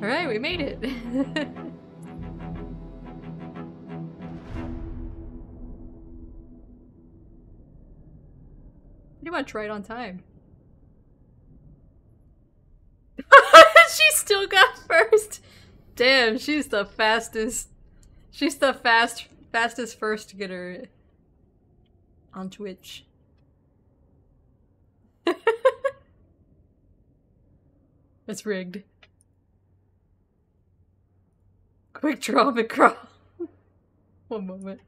Alright, we made it! Pretty much right on time. She still got first! Damn, she's the fastest. She's the fastest first getter on Twitch. It's rigged. Quick draw McCraw. One moment.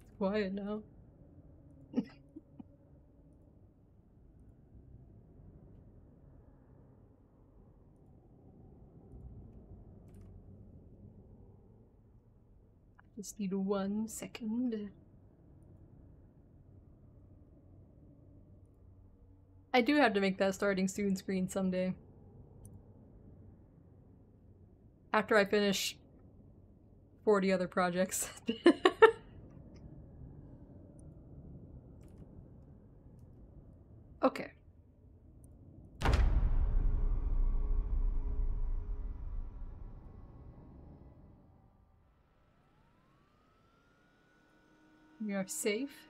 It's quiet now. Just need 1 second. I do have to make that starting soon screen someday. After I finish 40 other projects. Okay. We are safe.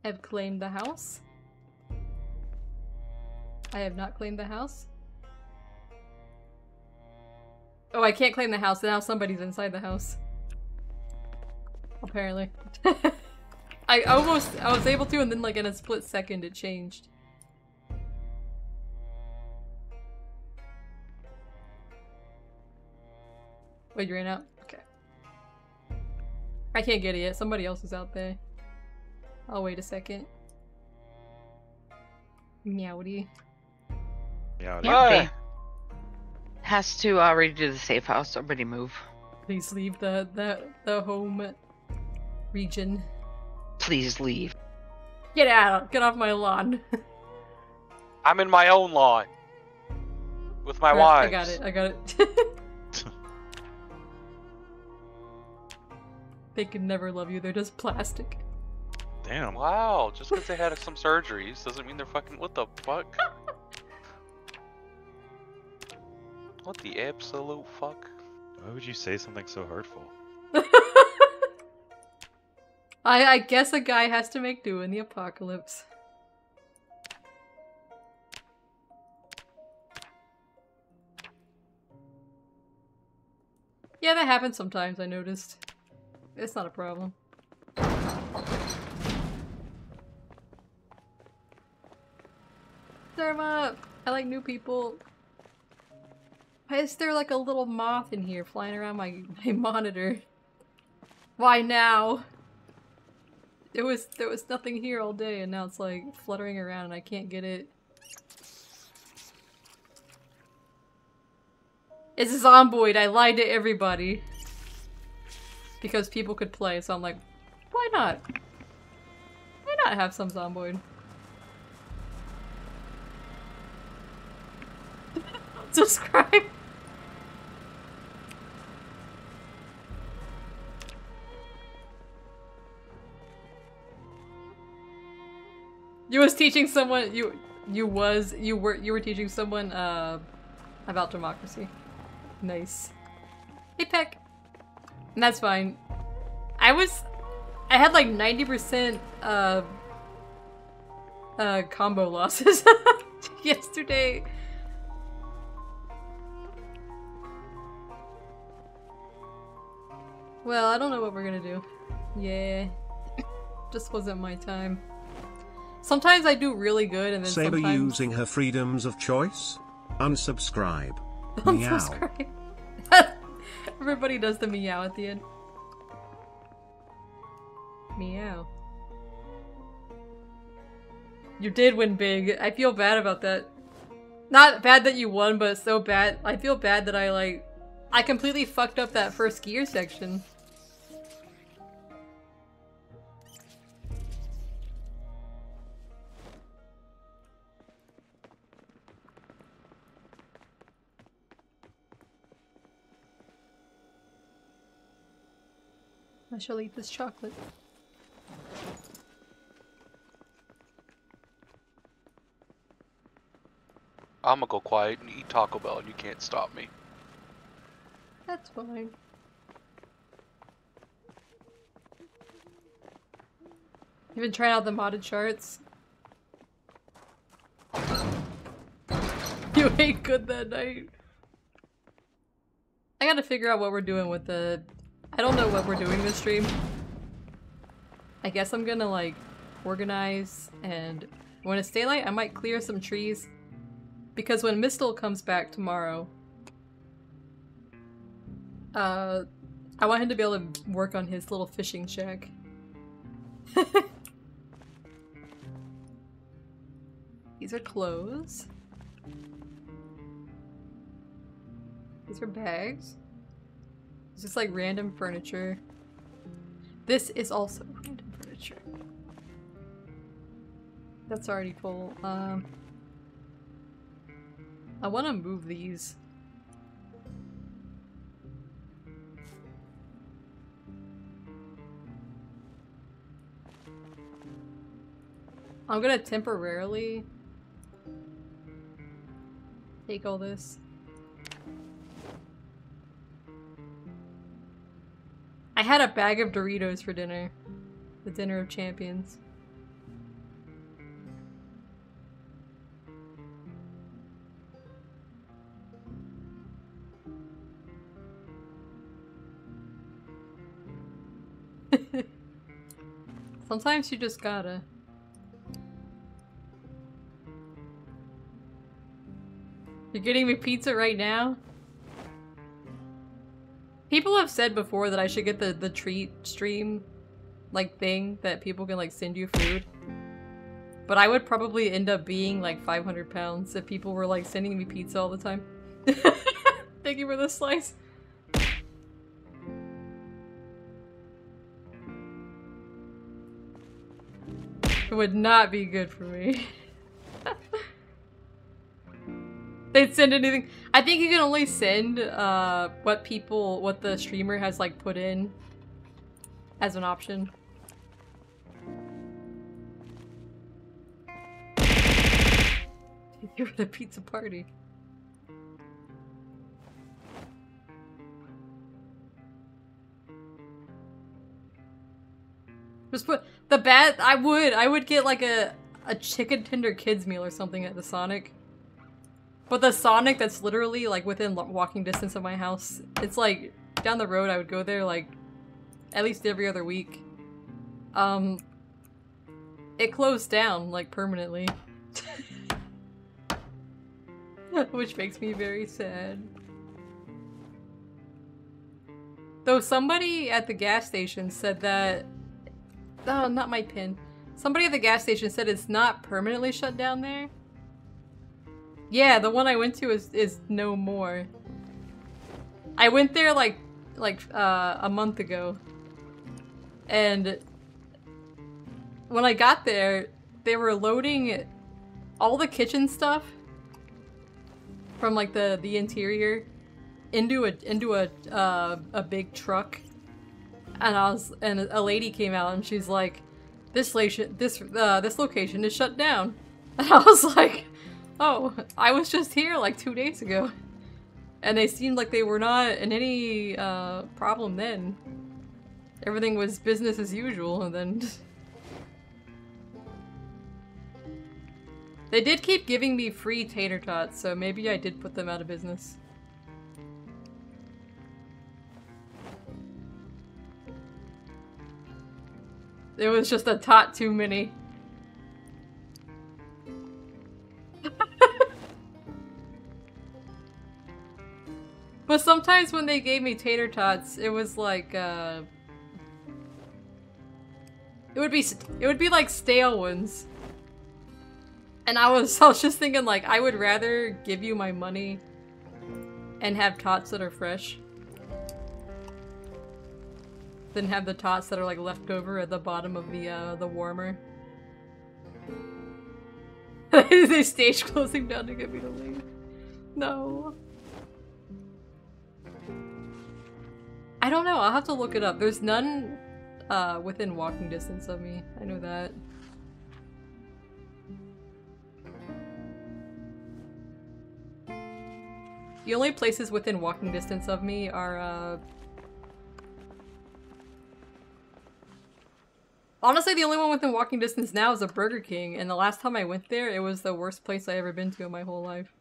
I've claimed the house. I have not claimed the house. Oh, I can't claim the house, now somebody's inside the house. Apparently. I was able to, and then like in a split second it changed. Wait, you ran out? Okay. I can't get it yet, somebody else is out there. I'll wait a second. Meowdy. Meowdy. Yep, has to already do the safe house. Somebody move. Please leave the home region. Please leave. Get out! Get off my lawn. I'm in my own lawn. With my wives. I got it, I got it. They can never love you, they're just plastic. Damn. Wow, just because they had some surgeries doesn't mean they're fucking. What the fuck? What the absolute fuck? Why would you say something so hurtful? I guess a guy has to make do in the apocalypse. Yeah, that happens sometimes, I noticed. It's not a problem. Stir 'em up! I like new people. Why is there like a little moth in here flying around my monitor? Why now? There was nothing here all day and now it's like fluttering around and I can't get it. It's Zomboid, I lied to everybody. Because people could play, so I'm like, why not? Why not have some Zomboid? Subscribe! You was teaching someone you were teaching someone about democracy. Nice. Hey Peck. And that's fine. I had like 90% combo losses yesterday. Well, I don't know what we're gonna do. Yeah. Just wasn't my time. Sometimes I do really good and then Saber sometimes... using her freedoms of choice? Unsubscribe. Unsubscribe. Everybody does the meow at the end. Meow. You did win big. I feel bad about that. Not bad that you won, but so bad. I feel bad that I completely fucked up that first gear section. I shall eat this chocolate. I'm gonna go quiet and eat Taco Bell and you can't stop me. That's fine. You been trying out the modded charts? You ate good that night. I gotta figure out what we're doing with the... I don't know what we're doing this stream. I guess I'm gonna like organize, and when it's daylight I might clear some trees. Because when Mistle comes back tomorrow, I want him to be able to work on his little fishing shack. These are clothes. These are bags. It's just like random furniture. This is also random furniture. That's already full. I want to move these. I'm gonna temporarily take all this. I had a bag of Doritos for dinner. The dinner of champions. Sometimes you just gotta. You're getting me pizza right now? People have said before that I should get the treat stream like thing that people can like send you food. But I would probably end up being like 500 pounds if people were like sending me pizza all the time. Thank you for the slice. It would not be good for me. They'd send anything. I think you can only send what the streamer has like put in as an option. You're at a pizza party. Just put the bad. I would get like a chicken tender kids meal or something at the Sonic. But the Sonic that's literally like within walking distance of my house, it's like down the road. I would go there like at least every other week. It closed down like permanently. Which makes me very sad. Though somebody at the gas station said that... Oh, not my pin. Somebody at the gas station said it's not permanently shut down there. Yeah, the one I went to is no more. I went there like a month ago. And when I got there, they were loading all the kitchen stuff from like the interior into a big truck. And a lady came out and she's like, this location is shut down. And I was like, oh, I was just here like 2 days ago. And they seemed like they were not in any problem then. Everything was business as usual, and then... They did keep giving me free tater tots, so maybe I did put them out of business. It was just a tot too many. But sometimes when they gave me tater tots, it was like, it would be like stale ones. And I was just thinking like, I would rather give you my money and have tots that are fresh than have the tots that are like left over at the bottom of the warmer. They stage closing down to get me to leave. No. I don't know. I'll have to look it up. There's none within walking distance of me. I know that. The only places within walking distance of me are, honestly, the only one within walking distance now is a Burger King, and the last time I went there, it was the worst place I ever been to in my whole life.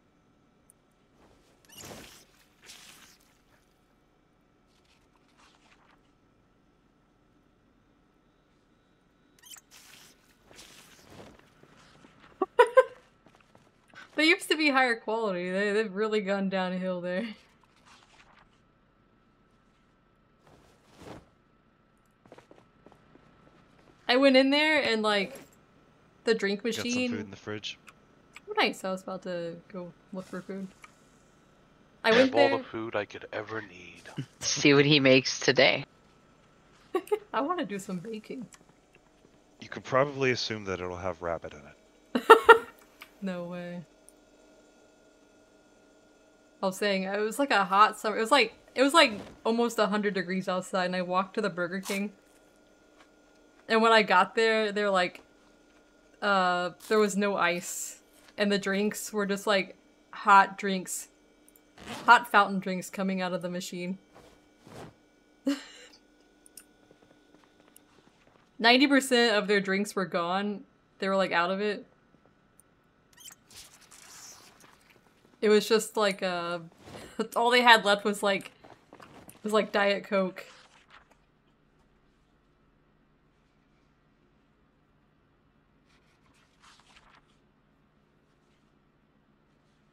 They used to be higher quality. They've really gone downhill there. I went in there and like the drink Got some machine. food in the fridge. Oh, nice. I was about to go look for food. I I went have all there. the food I could ever need. See what he makes today. I want to do some baking. You could probably assume that it'll have rabbit in it. No way. I was saying it was like a hot summer. It was like almost 100 degrees outside, and I walked to the Burger King. And when I got there, they're like, there was no ice, and the drinks were just like hot drinks, hot fountain drinks coming out of the machine. 90% of their drinks were gone. They were like out of it. It was just like all they had left was like Diet Coke.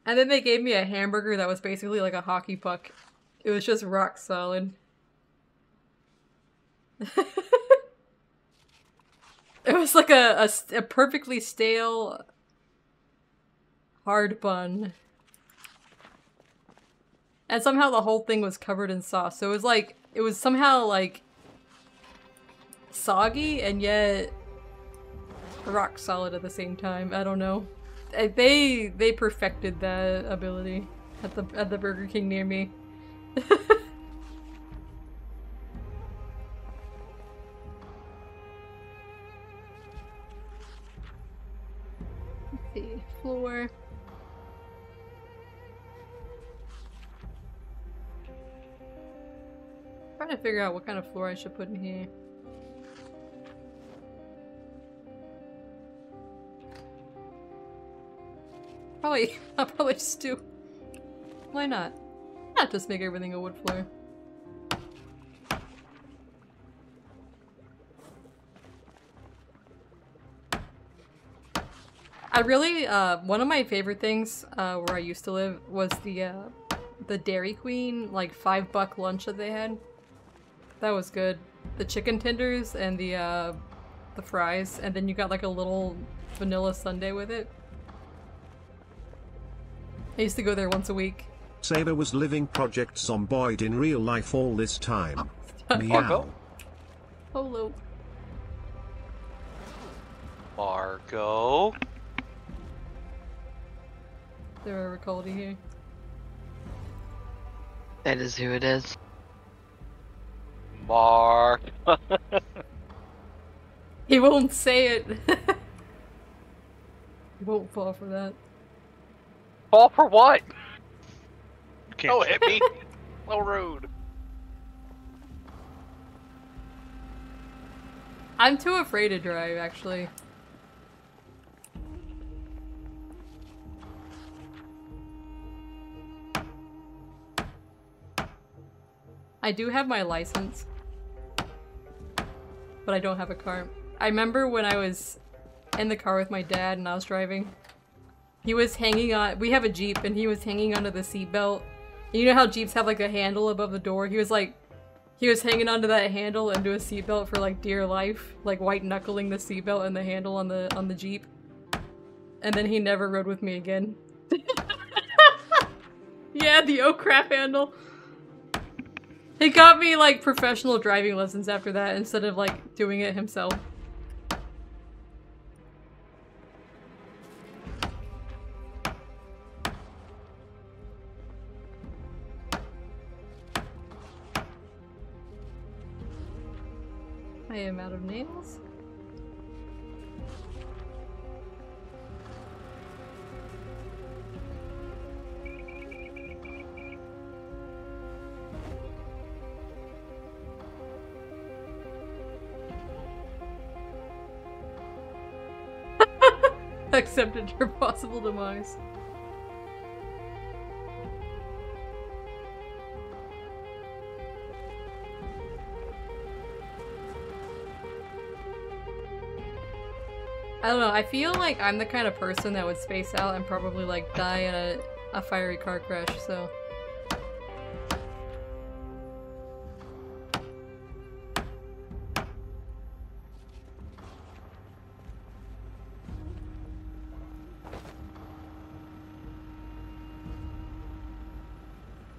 And then they gave me a hamburger that was basically like a hockey puck. It was just rock solid. It was like a perfectly stale hard bun. And somehow the whole thing was covered in sauce. So it was somehow like soggy and yet rock solid at the same time. I don't know. They perfected that ability at the Burger King near me. Let's see, floor. Trying to figure out what kind of floor I should put in here. I'll probably just do. Why not? Not just make everything a wood floor. I really, one of my favorite things, where I used to live was the Dairy Queen, like, $5 lunch that they had. That was good. The chicken tenders and the fries, and then you got like a little vanilla sundae with it. I used to go there once a week. Saber was living Project Zomboid in real life all this time. Meow. Marco? Hello. Marco? Is there a Ricoldi here? That is who it is. Mark. He won't say it. He won't fall for that. Fall for what? Can't Don't hit me. So rude. I'm too afraid to drive, actually. I do have my license, but I don't have a car. I remember when I was in the car with my dad and I was driving, he was hanging on- we have a Jeep and he was hanging onto the seatbelt. You know how Jeeps have like a handle above the door? He was hanging onto that handle into a seatbelt for like dear life, like white knuckling the seatbelt and the handle on the Jeep. And then he never rode with me again. Yeah, the oh crap handle. He got me like professional driving lessons after that instead of like doing it himself. I am out of nails. Accepted your possible demise. I don't know, I feel like I'm the kind of person that would space out and probably like die in a fiery car crash, so.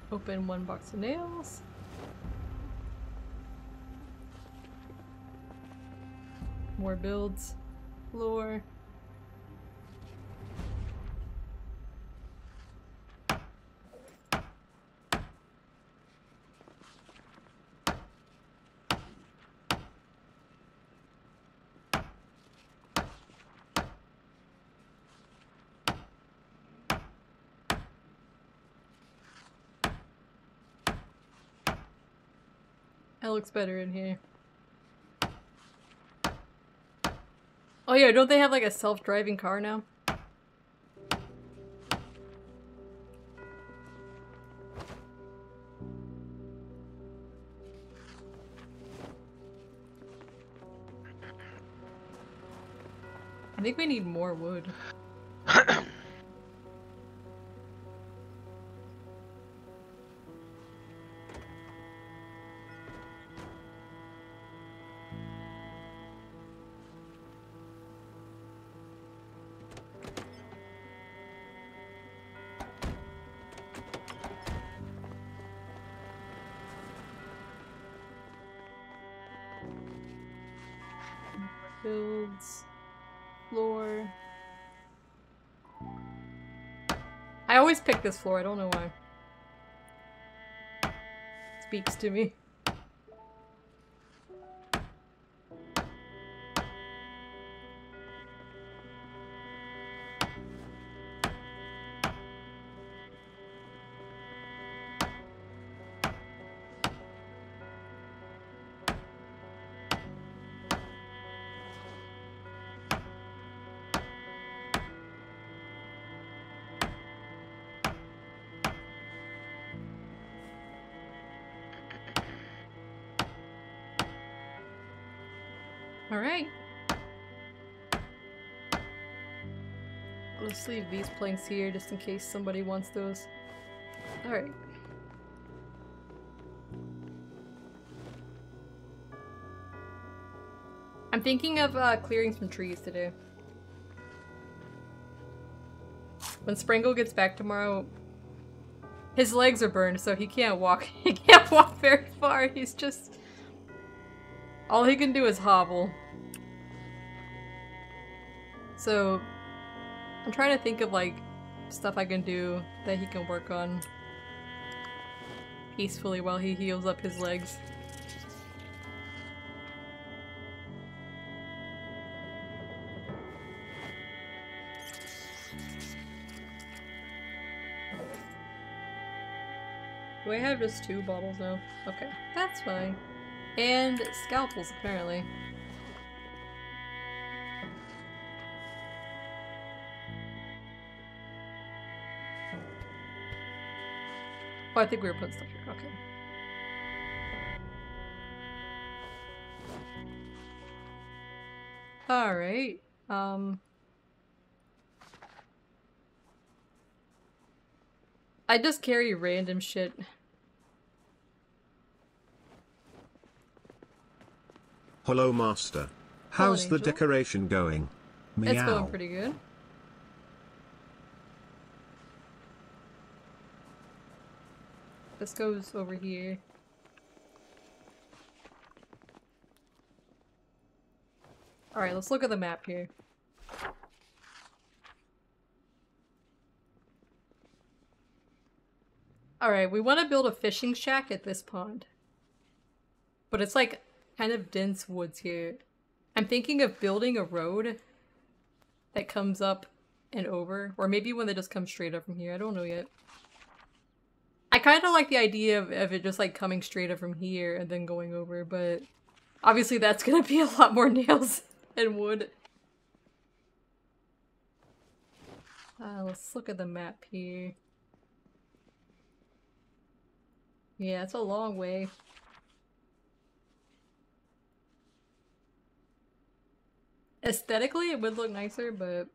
Open one box of nails. More builds. Floor. That looks better in here. Oh yeah, don't they have like a self-driving car now? I think we need more wood. Builds. Floor. I always pick this floor, I don't know why. Speaks to me. Alright. I'll just leave these planks here just in case somebody wants those. Alright. I'm thinking of clearing some trees today. When Springle gets back tomorrow, his legs are burned, so he can't walk. He can't walk very far. He's just... all he can do is hobble. So, I'm trying to think of like stuff I can do that he can work on peacefully while he heals up his legs. Do I have just 2 bottles now? Okay, that's fine. And scalpels, apparently. Oh, I think we were putting stuff here. Okay. Alright. I just carry random shit. Hello, Master. How's the Angel. decoration going? Meow. It's going pretty good. This goes over here. Alright, let's look at the map here. Alright, we want to build a fishing shack at this pond. But it's like kind of dense woods here. I'm thinking of building a road that comes up and over, or maybe one that just comes straight up from here. I don't know yet. I kind of like the idea of it just like coming straight up from here and then going over, but obviously that's gonna be a lot more nails and wood. Let's look at the map here. Yeah, it's a long way. Aesthetically, it would look nicer, but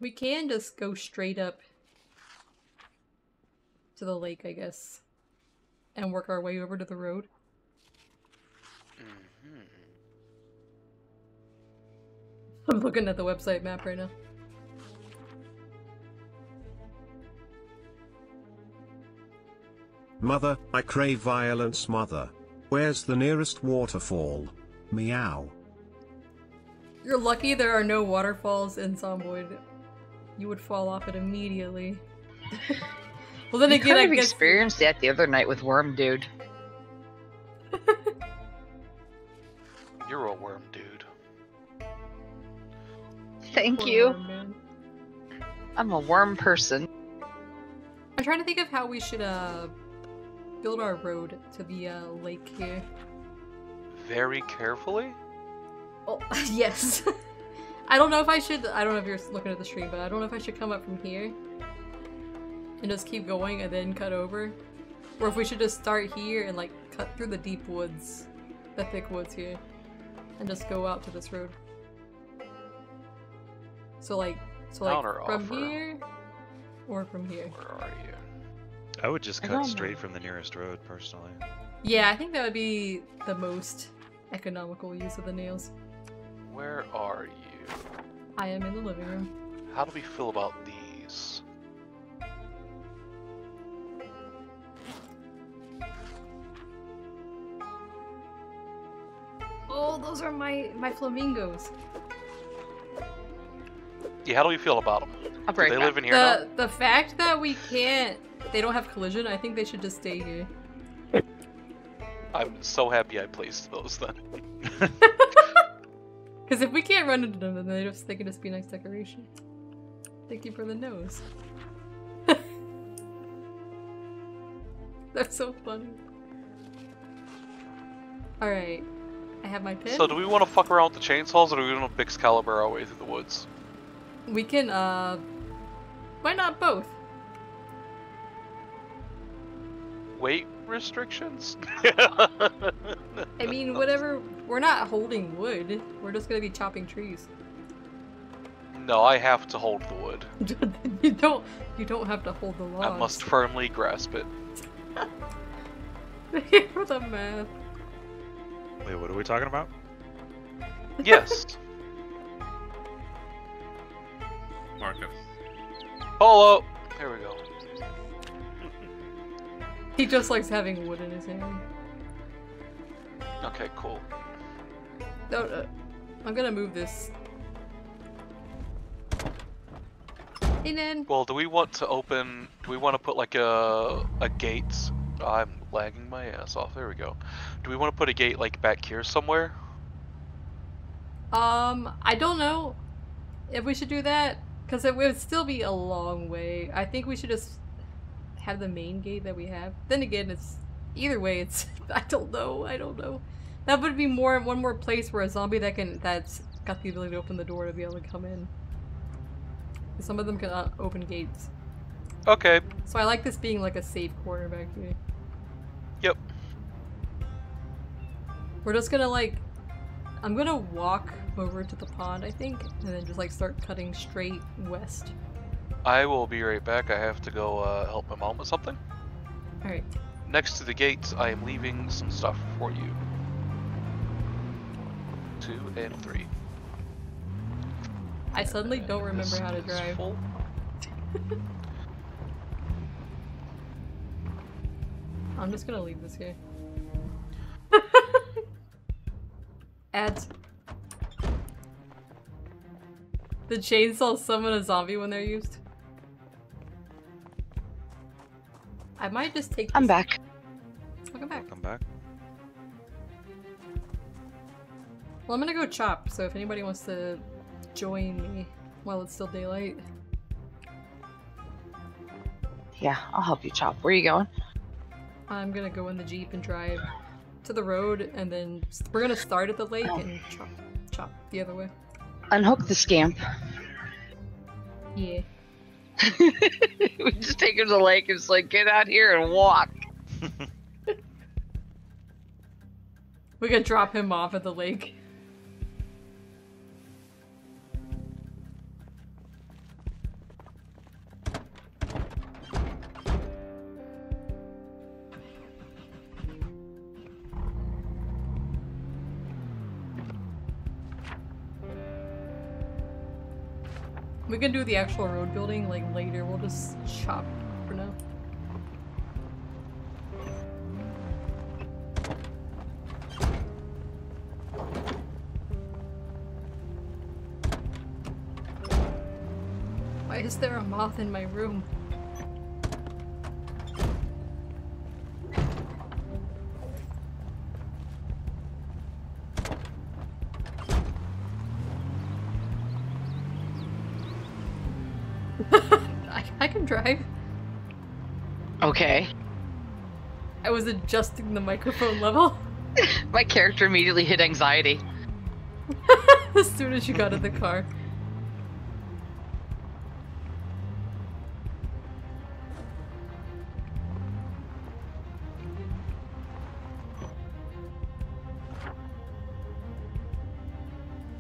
we can just go straight up to the lake, I guess, and work our way over to the road. Mm-hmm. I'm looking at the website map right now. Mother, I crave violence, mother. Where's the nearest waterfall? Meow. You're lucky there are no waterfalls in Zomboid. You would fall off it immediately. Well, then You again, kind I of guess experienced that the other night with Worm Dude. You're a worm, dude. Thank Poor you. worm, man. I'm a worm person. I'm trying to think of how we should build our road to the lake here. Very carefully? Oh, yes. I don't know if I should, I don't know if you're looking at the stream, but I don't know if I should come up from here and just keep going and then cut over. Or if we should just start here and like cut through the deep woods, the thick woods here, and just go out to this road. So like Counter from offer. here or from here. Where are you? I would just I cut don't straight know. from the nearest road, personally. Yeah, I think that would be the most economical use of the nails. Where are you? I am in the living room. How do we feel about these? Oh, those are my flamingos. Yeah, how do we feel about them? I'll Do break they that. live in here now? The fact that we can't, they don't have collision, I think they should just stay here. I'm so happy I placed those then. Because if we can't run into them, then they can just be a nice decoration. Thank you for the nose. They're so funny. Alright. I have my pin. So do we want to fuck around with the chainsaws, or do we want to Excalibur our way through the woods? We can, why not both? Weight restrictions? I mean, whatever. We're not holding wood. We're just gonna be chopping trees. No, I have to hold the wood. You don't have to hold the logs. I must firmly grasp it. For the math. Wait, what are we talking about? Yes. Marcus. Polo! Here we go. He just likes having wood in his hand. Okay, cool. No, I'm gonna move this. Hey, Nan. Well, do we want to open... Do we want to put like a gate? I'm lagging my ass off. There we go. Do we want to put a gate like back here somewhere? I don't know if we should do that, because it would still be a long way. I think we should just have the main gate that we have. Then again, it's either way. It's I don't know. That would be one more place where a zombie that's got the ability to open the door to be able to come in. Some of them can open gates. Okay. So I like this being like a safe corner back here. Yep. We're just gonna I'm gonna walk over to the pond, I think, and then just like start cutting straight west. I will be right back. I have to go help my mom with something. Alright. Next to the gates, I am leaving some stuff for you. 2 and 3. I suddenly don't remember This how to is drive. full. I'm just gonna leave this here. Ads. The chainsaw summon a zombie when they're used. I might just take this. I'm back. Welcome back. Come back. Well, I'm gonna go chop, so if anybody wants to join me while it's still daylight. Yeah, I'll help you chop. Where are you going? I'm gonna go in the Jeep and drive to the road, and then we're gonna start at the lake and chop the other way. Unhook the scamp. Yeah. We just take him to the lake and just like, get out here and walk. We could drop him off at the lake. We can do the actual road building like later. We'll just chop for now. Why is there a moth in my room? I can drive. Okay. I was adjusting the microphone level My character immediately hit anxiety. as soon as you got in the car.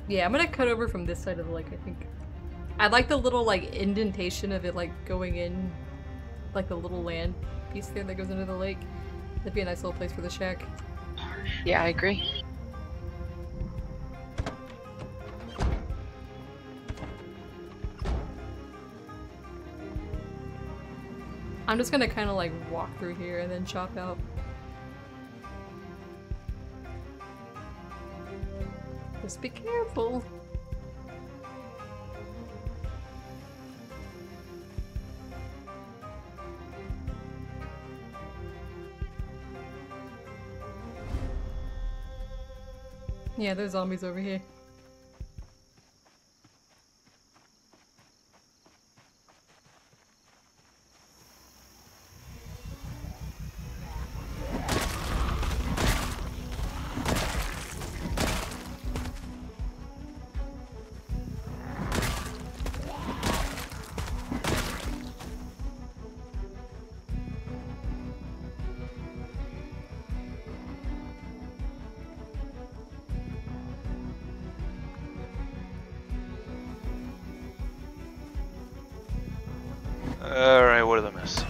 Yeah, I'm gonna cut over from this side of the lake, I think. I like the little, like, indentation of it, like, going in, like, the little land piece there that goes into the lake. That'd be a nice little place for the shack. Yeah, I agree. I'm just gonna kind of, like, walk through here and then chop out. Just be careful. Yeah, there's zombies over here. Alright, what did I miss?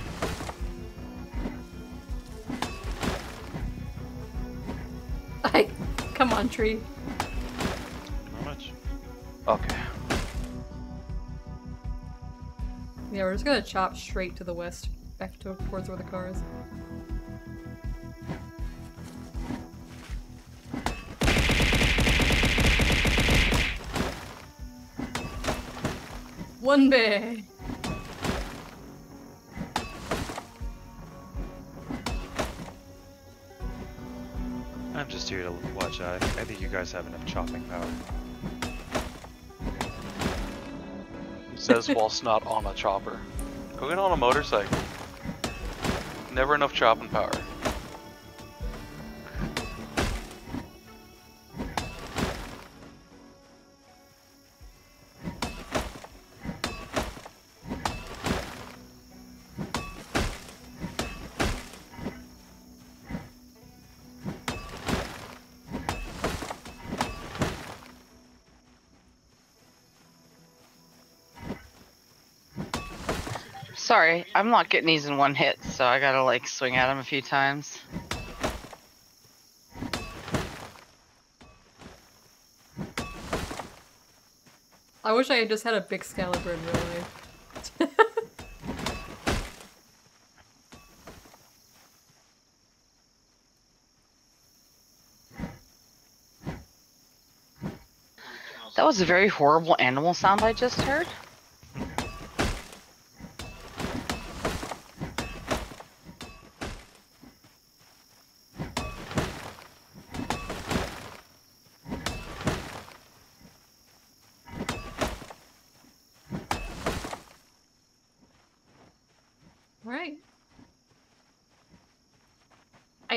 Come on, tree. Not much. Okay. Yeah, we're just gonna chop straight to the west, back towards where the car is. One bear. I'm just here to watch out. I think you guys have enough chopping power. Says whilst not on a chopper. Go get on a motorcycle. Never enough chopping power. Sorry, I'm not getting these in one hit, so I gotta like swing at them a few times. I wish I had just had a big Excalibur in real life. That was a very horrible animal sound I just heard.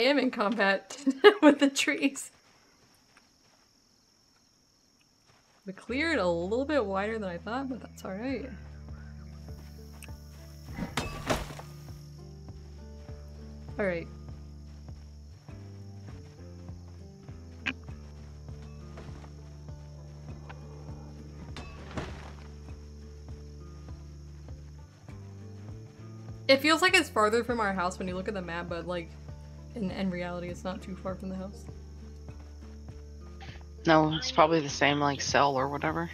am in combat with the trees. We cleared a little bit wider than I thought, but that's alright. Alright. It feels like it's farther from our house when you look at the map, but like, in reality it's not too far from the house. No, it's probably the same like cell or whatever.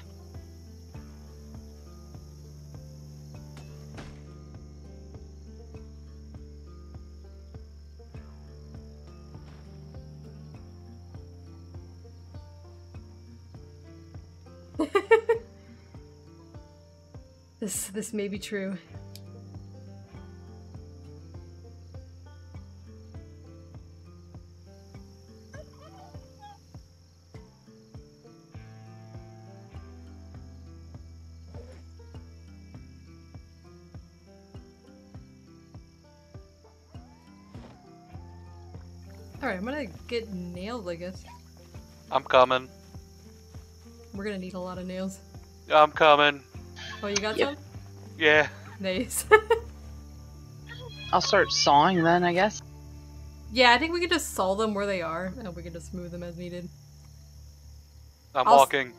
This may be true. Alright, I'm gonna get nails, I guess. I'm coming. We're gonna need a lot of nails. I'm coming. Oh, you got Yep. some? Yeah. Nice. I'll start sawing then, I guess. Yeah, I think we can just saw them where they are, and we can just move them as needed. I'm I'll walking.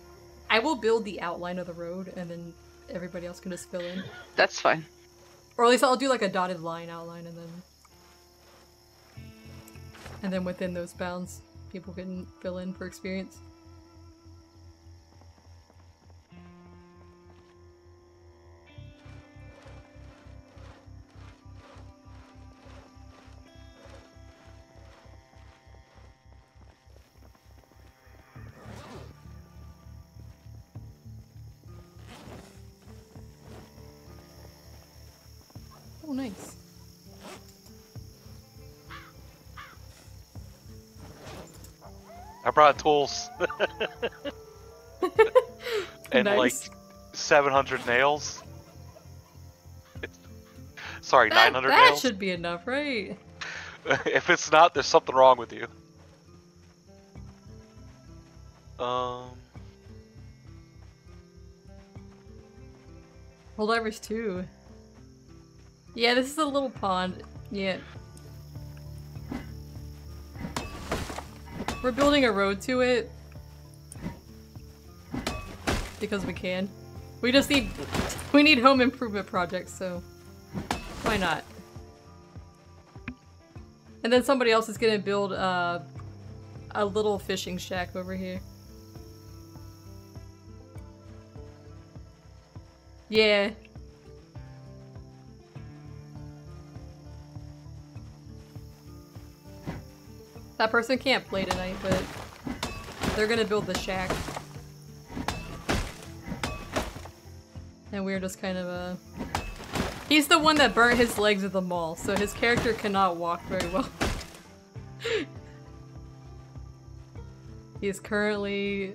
I will build the outline of the road, and then everybody else can just fill in. That's fine. Or at least I'll do like a dotted line outline, and then within those bounds, people can fill in for experience. Oh, nice. I brought tools. And Nice. like 700 nails. Sorry, 900 that nails. should be enough, right? If it's not, there's something wrong with you. Holdivers 2. Yeah, this is a little pond. Yeah. We're building a road to it. Because we can. We just need- we need home improvement projects, so why not? And then somebody else is gonna build a little fishing shack over here. Yeah. That person can't play tonight, but they're gonna build the shack. And we're just kind of he's the one that burnt his legs at the mall, so his character cannot walk very well. He is currently...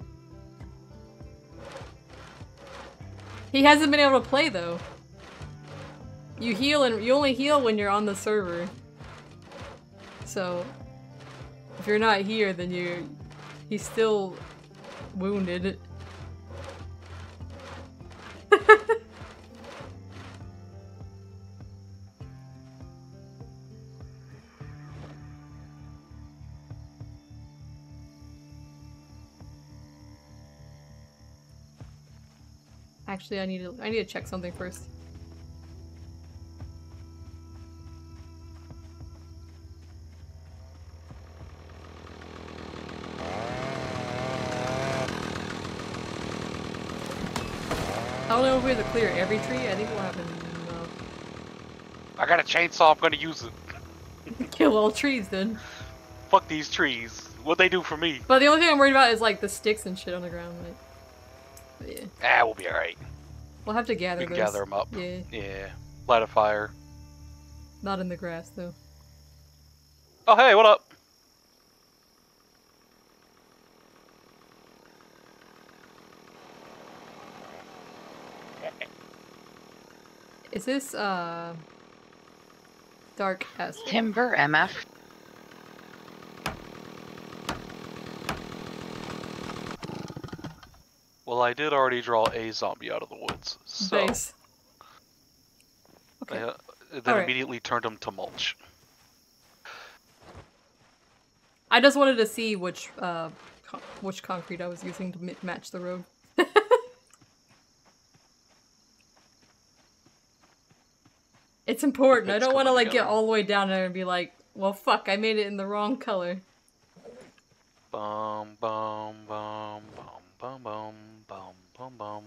He hasn't been able to play though. You heal and you only heal when you're on the server. So if you're not here, then he's still wounded. Actually, I need to check something first. I don't know if we have to clear every tree. I think we'll have enough. I got a chainsaw, I'm gonna use it. Kill all trees then. Fuck these trees. What'd they do for me? But the only thing I'm worried about is like the sticks and shit on the ground. Like, but yeah. Ah, we'll be alright. We'll have to gather We can those. gather them up. Yeah. Yeah. Light a fire. Not in the grass though. Oh, hey, what up? Is this dark S? Timber MF. Well, I did already draw a zombie out of the woods, so Nice. Okay. then Alright. immediately turned him to mulch. I just wanted to see which concrete I was using to match the road. It's important. I It's don't want to coming like get together. all the way down there and be like, well, fuck, I made it in the wrong color. Bum bum bum bum bum bum bum bum bum.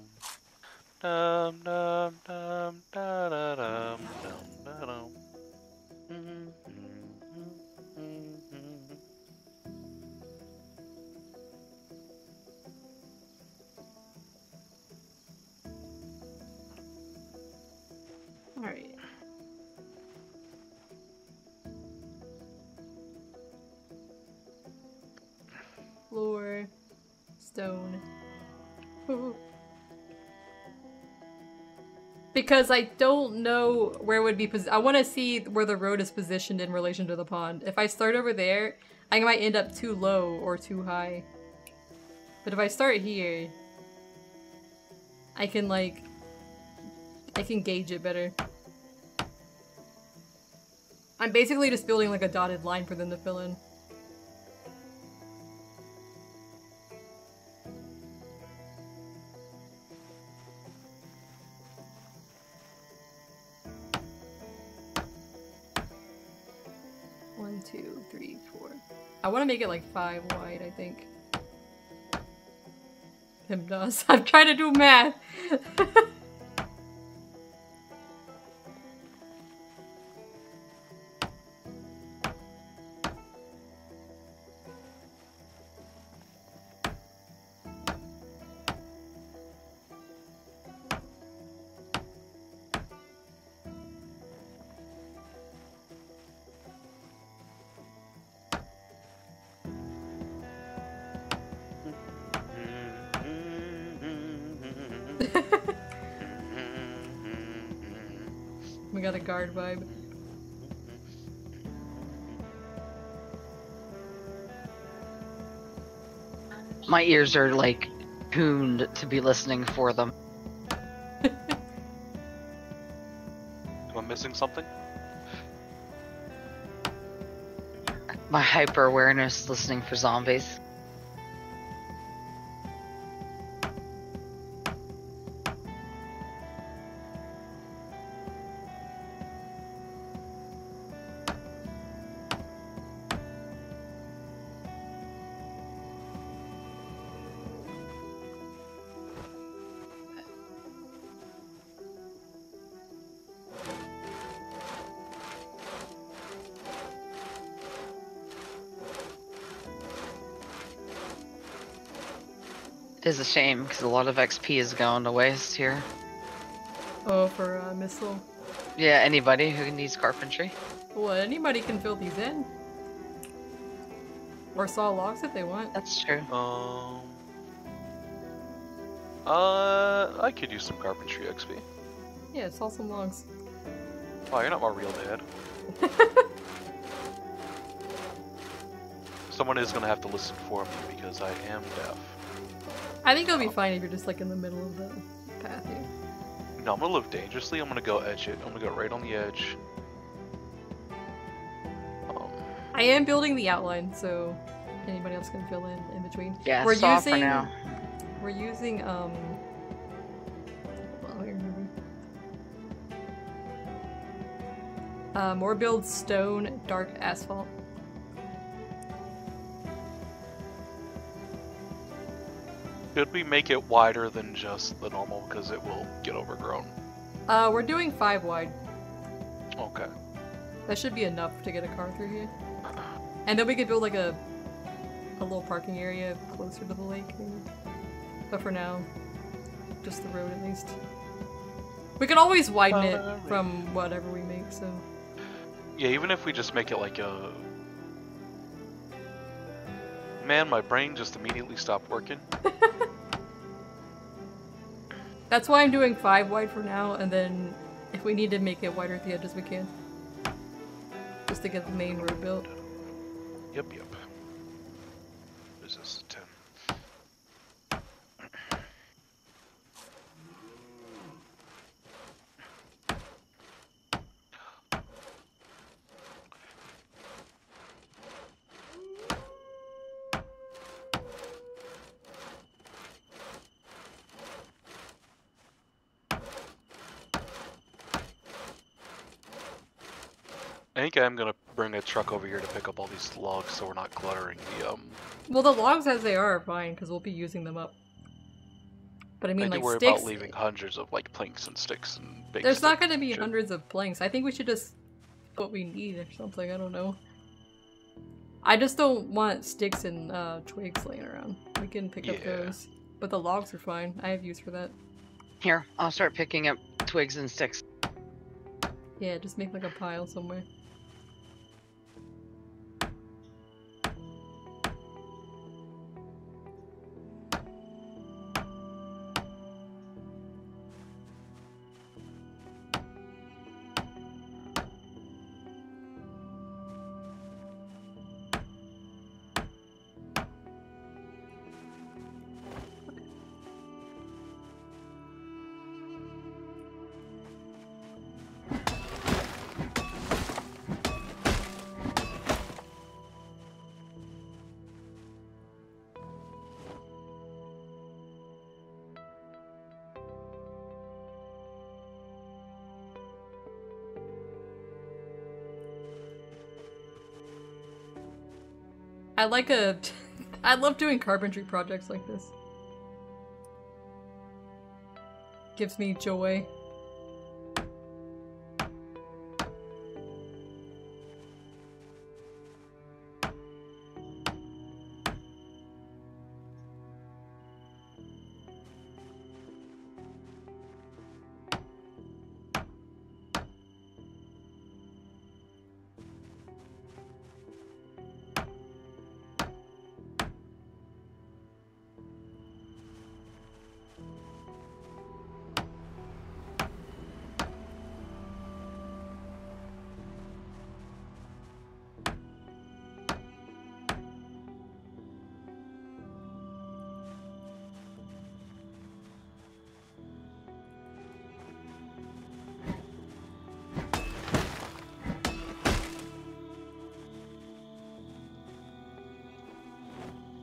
Dum dum dum da da dum dum da dum. Alright. Floor. Stone. Ooh. Because I don't know where it would be I want to see where the road is positioned in relation to the pond. If I start over there, I might end up too low or too high. But if I start here, I can gauge it better. I'm basically just building like a dotted line for them to fill in. One, 2, 3, 4. I want to make it like 5 wide, I think. Him does. I'm trying to do math. We got a guard vibe. My ears are like tuned to be listening for them. Am I missing something? My hyper awareness listening for zombies. It is a shame because a lot of XP is going to waste here. Oh, for missile. Yeah, anybody who needs carpentry. Well, anybody can fill these in. Or saw logs if they want. That's true. I could use some carpentry XP. Yeah, saw some logs. Oh, you're not my real dad. Someone is gonna have to listen for me because I am deaf. I think it'll be fine if you're just like in the middle of the path here. No, I'm gonna live dangerously. I'm gonna go edge it. I'm gonna go right on the edge. I am building the outline, so anybody else can fill in between. Yeah, we're saw using, for now. We're using well, I remember. More build stone, dark asphalt. Should we make it wider than just the normal because it will get overgrown? We're doing 5 wide. Okay. That should be enough to get a car through here. And then we could build like a little parking area closer to the lake, maybe. But for now, just the road at least. We could always widen it from whatever we make, so... Yeah, even if we just make it like a... Man, my brain just immediately stopped working. That's why I'm doing 5 wide for now, and then if we need to make it wider at the edges, we can. Just to get the main road built. Yep. What is this? 10. I think I'm gonna bring a truck over here to pick up all these logs so we're not cluttering the Well, the logs as they are fine, because we'll be using them up. But I mean, I do like, worry sticks... about leaving hundreds of like planks and sticks and big There's not sticks gonna and be shit. hundreds of planks. I think we should just... what we need or something, I don't know. I just don't want sticks and twigs laying around. We can pick up Yeah. those. But the logs are fine. I have use for that. Here, I'll start picking up twigs and sticks. Yeah, just make like a pile somewhere. I like I love doing carpentry projects like this. Gives me joy.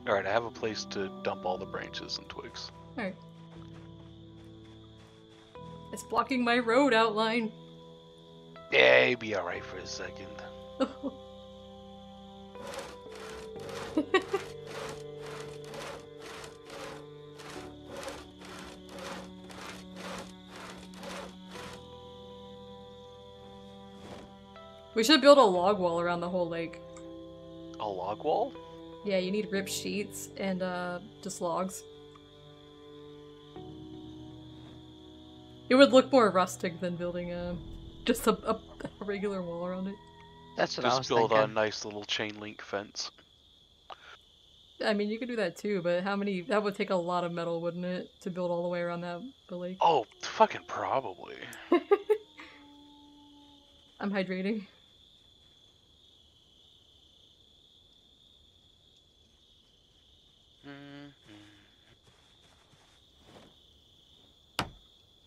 Alright, I have a place to dump all the branches and twigs. Alright. It's blocking my road outline. Yeah, you'd be alright for a second. We should build a log wall around the whole lake. A log wall? Yeah, you need ripped sheets and just logs. It would look more rustic than building just a regular wall around it. That's what I was Just build thinking. a nice little chain link fence. I mean, you could do that too, but that would take a lot of metal, wouldn't it, to build all the way around the lake? Oh, fucking probably. I'm hydrating.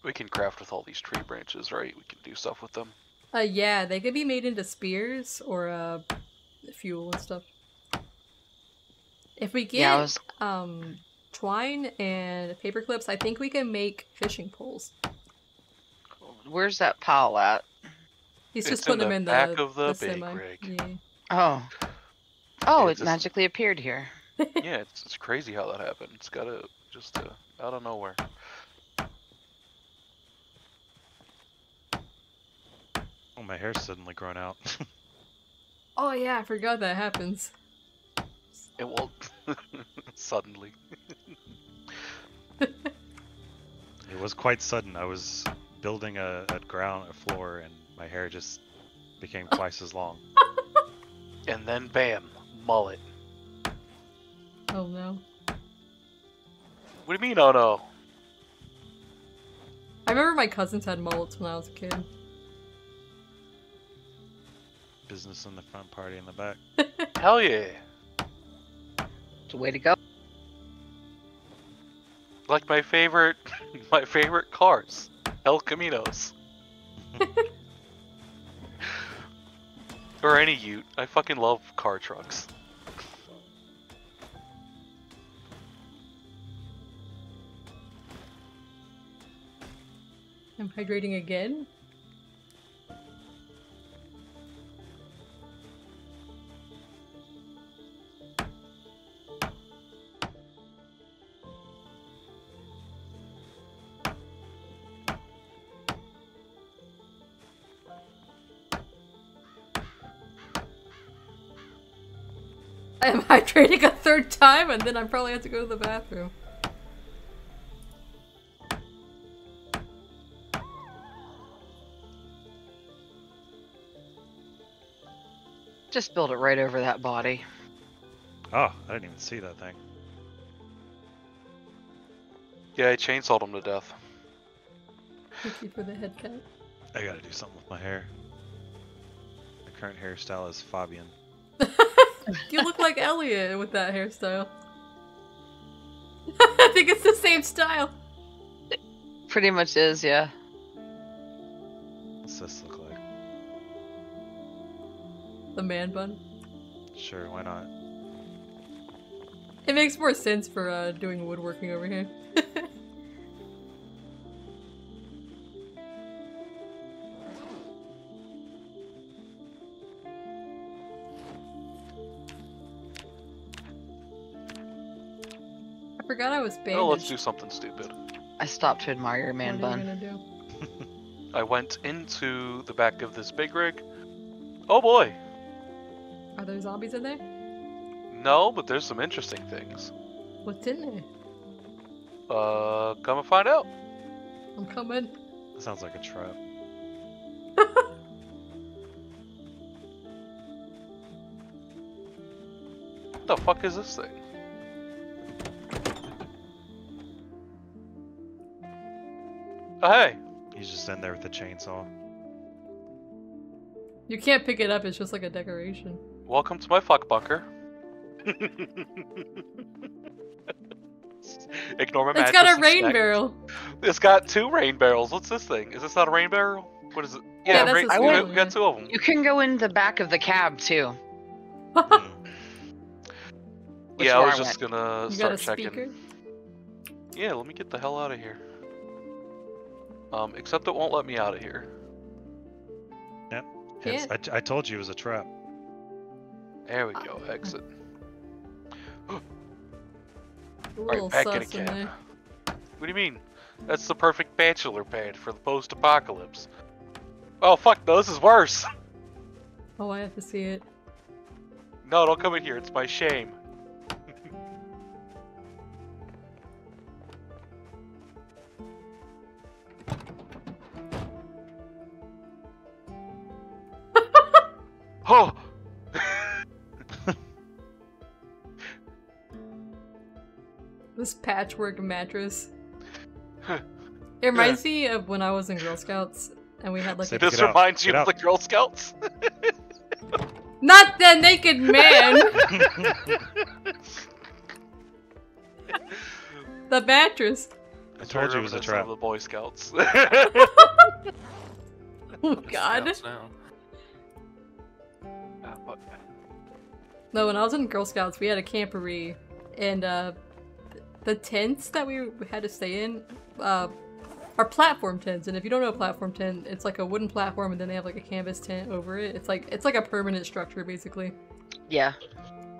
We can craft with all these tree branches, right? We can do stuff with them. Yeah, they could be made into spears or fuel and stuff. If we get Yeah, twine and paper clips, I think we can make fishing poles. where's that pile at? He's It's just putting them in the back of the big semi. rig. Yeah. Oh. Oh, Yeah, it just- magically appeared here. Yeah, it's crazy how that happened. It's gotta just out of nowhere. Oh, my hair's suddenly grown out. Oh yeah, I forgot that happens. It won't suddenly. It was quite sudden. I was building a floor, and my hair just became twice as long. And then bam, mullet. Oh no. What do you mean, oh no? I remember my cousins had mullets when I was a kid. Business in the front, party in the back. Hell yeah. It's a way to go. Like my favorite cars. El Caminos. Or any ute. I fucking love car trucks. I'm hydrating again. I'm hydrating a third time and then I probably have to go to the bathroom. Just build it right over that body. Oh, I didn't even see that thing. Yeah, I chainsawed him to death. Thank you for the head cut. I gotta do something with my hair. My current hairstyle is Fabian. You look like Elliot with that hairstyle. I think it's the same style. Pretty much is, yeah. What's this look like? The man bun. Sure, why not? It makes more sense for doing woodworking over here. I forgot I was bandaged. Oh, let's do something stupid. I stopped to admire your man What are you bun. gonna do? I went into the back of this big rig. Oh boy! Are there zombies in there? No, but there's some interesting things. What's in there? Come and find out. I'm coming. That sounds like a trap. What the fuck is this thing? Oh, hey! He's just in there with the chainsaw. You can't pick it up, it's just like a decoration. Welcome to my fuck bunker. Ignore my It's mattress got a and rain snack. barrel. It's got 2 rain barrels. What's this thing? Is this not a rain barrel? What is it? Yeah, that's rain, a we small got one, 2 of them. You can go in the back of the cab too. Which Yeah, I where was I just went. gonna You got a start speaker? checking. Yeah, let me get the hell out of here. Except it won't let me out of here. Hence, I told you it was a trap. There we go, exit. A Alright, little back in a sus in cab. there. What do you mean? That's the perfect bachelor pad for the post-apocalypse. Oh fuck, no, this is worse! Oh, I have to see it. No, don't come in here, it's my shame. Oh! This patchwork mattress. It reminds me of when I was in Girl Scouts and we had like Say a... Get This out, reminds you get of the out. Girl Scouts? Not the naked man! The mattress. I told you it was a Reminiscent trap. of the Boy Scouts. Oh god. Scouts now. Ah, fuck. No, when I was in Girl Scouts, we had a camporee, and the tents that we had to stay in are platform tents. And if you don't know a platform tent, it's like a wooden platform, and then they have like a canvas tent over it. It's like a permanent structure, basically. Yeah.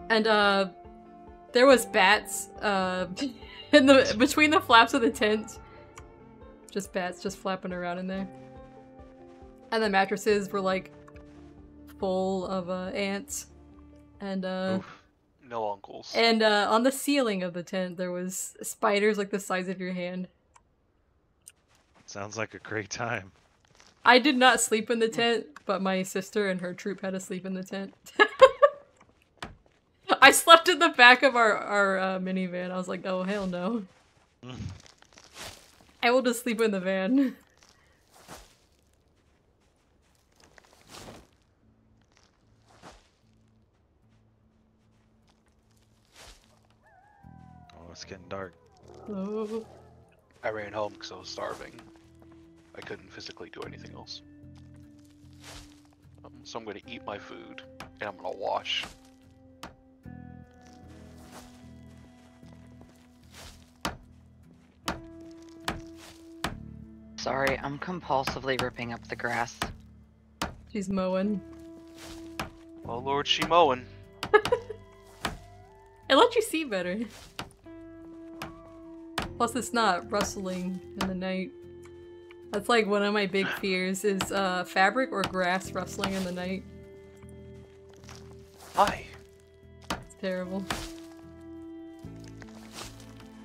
And there was bats in the between the flaps of the tent. Just bats just flapping around in there. And the mattresses were like full of ants. And Oof. No uncles. and on the ceiling of the tent there was spiders like the size of your hand. Sounds like a great time. I did not sleep in the tent, but my sister and her troop had to sleep in the tent. I slept in the back of our minivan. I was like, oh hell no. I will just sleep in the van. Oh, it's getting dark. Oh. I ran home because I was starving. I couldn't physically do anything else. So I'm gonna eat my food, and I'm gonna wash. Sorry, I'm compulsively ripping up the grass. She's mowing. Oh Lord, she mowing. It lets you see better. Plus it's not rustling in the night. That's like one of my big fears is fabric or grass rustling in the night. Hi. Terrible.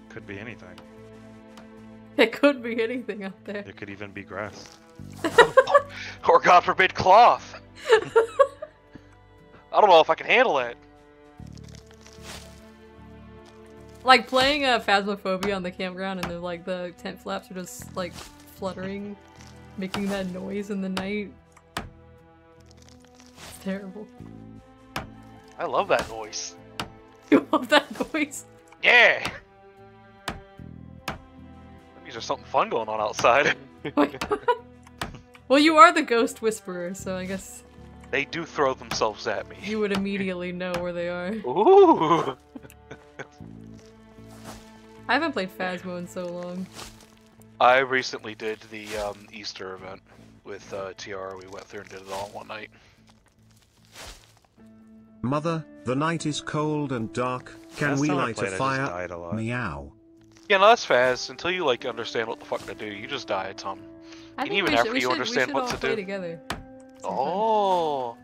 Could be anything. It could be anything out there. It could even be grass. Or God forbid, cloth. I don't know if I can handle that. Like playing Phasmophobia on the campground and the tent flaps are just like fluttering, making that noise in the night. It's terrible. I love that noise. You love that noise? Yeah. That means there's something fun going on outside. Well, you are the ghost whisperer, so I guess They do throw themselves at me. you would immediately know where they are. Ooh. I haven't played Phasmo in so long. I recently did the Easter event with TR. We went through and did it all in one night. Mother, the night is cold and dark. Can Last we time I light a played, I just fire? died a lot. Meow. Yeah, no, that's fast. Until you like understand what the fuck to do, you just die a ton. I And think even we after should, you understand we should what all to play do. together. Oh.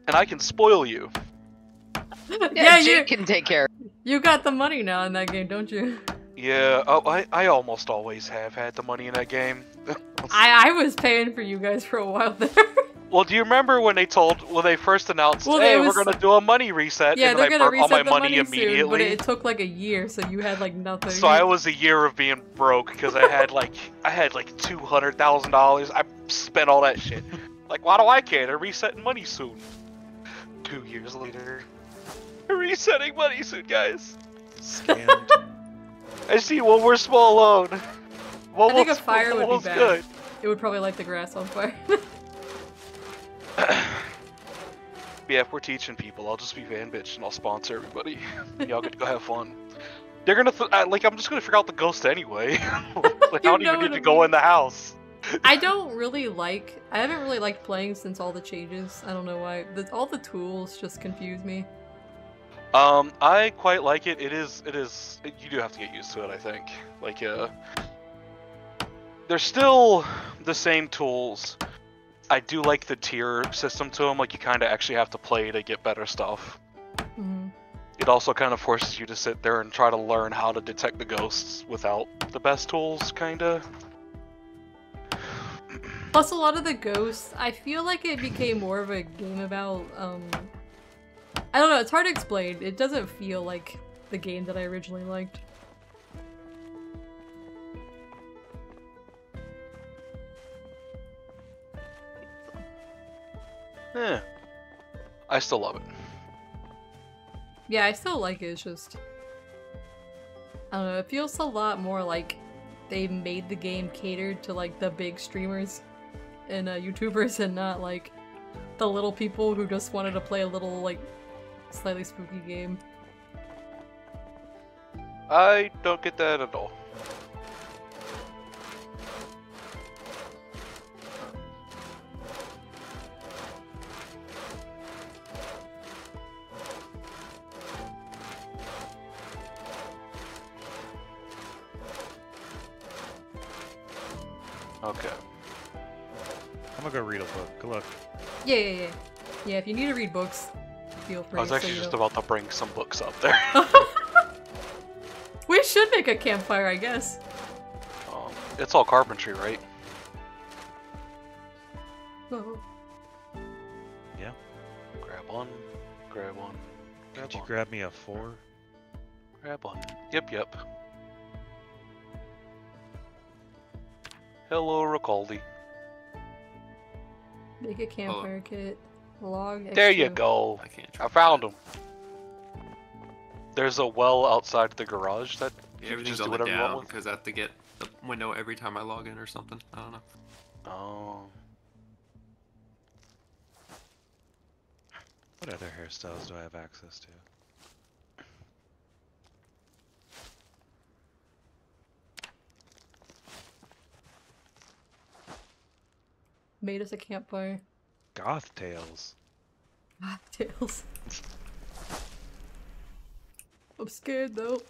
And I can spoil you. Yeah, Jake can take care of you got the money now in that game, don't you? Yeah, oh, I almost always have had the money in that game. I was paying for you guys for a while there. Well, do you remember when they first announced, Well, hey, it we're was- gonna do a money reset, Yeah, and they're then I gonna burnt all my reset the money money soon, immediately? but it took like a year, so you had like nothing. So I was a year of being broke because I had like $200,000. I spent all that shit. Like, why do I care? They're resetting money soon. 2 years later, they're resetting money soon, guys. Scammed. I see one more small loan. One I think more a fire would be almost bad. good. It would probably light the grass on fire. Yeah, if we're teaching people, I'll just be Van Bitch and I'll sponsor everybody. Y'all get to go have fun. They're gonna I'm just gonna figure out the ghost anyway. Like, I don't know even need what to I go mean. in the house. I haven't really liked playing since all the changes. I don't know why. All the tools just confuse me. I quite like it. You do have to get used to it, I think. Like, they're still the same tools. I do like the tier system to them. Like, you kind of actually have to play to get better stuff. Hmm. It also kind of forces you to sit there and try to learn how to detect the ghosts without the best tools, kinda. Plus, a lot of the ghosts, I feel like it became more of a game about, I don't know, it's hard to explain. It doesn't feel like the game that I originally liked. Eh. I still love it. Yeah, I still like it, it's just... I don't know, it feels a lot more like they made the game catered to, like, the big streamers and YouTubers and not, like, the little people who just wanted to play a little, like, slightly spooky game. I don't get that at all. Okay. I'm gonna go read a book. Good luck. Yeah. Yeah, if you need to read books, feel free. I was actually so you just don't- about to bring some books up there. We should make a campfire, I guess. It's all carpentry, right? Oh. Yeah. Grab one. Grab one. Grab Could you one. grab me a 4? Grab one. Yep. Hello, Ricaldi. Make a campfire kit. Log extra. There you go. I can't. I found him. There's a well outside the garage that you can Everything's just do on the whatever you want down with. because I have to get the window every time I log in or something. I don't know. Oh. What other hairstyles do I have access to? Made us a campfire. Goth Tales. Tails. I'm scared though.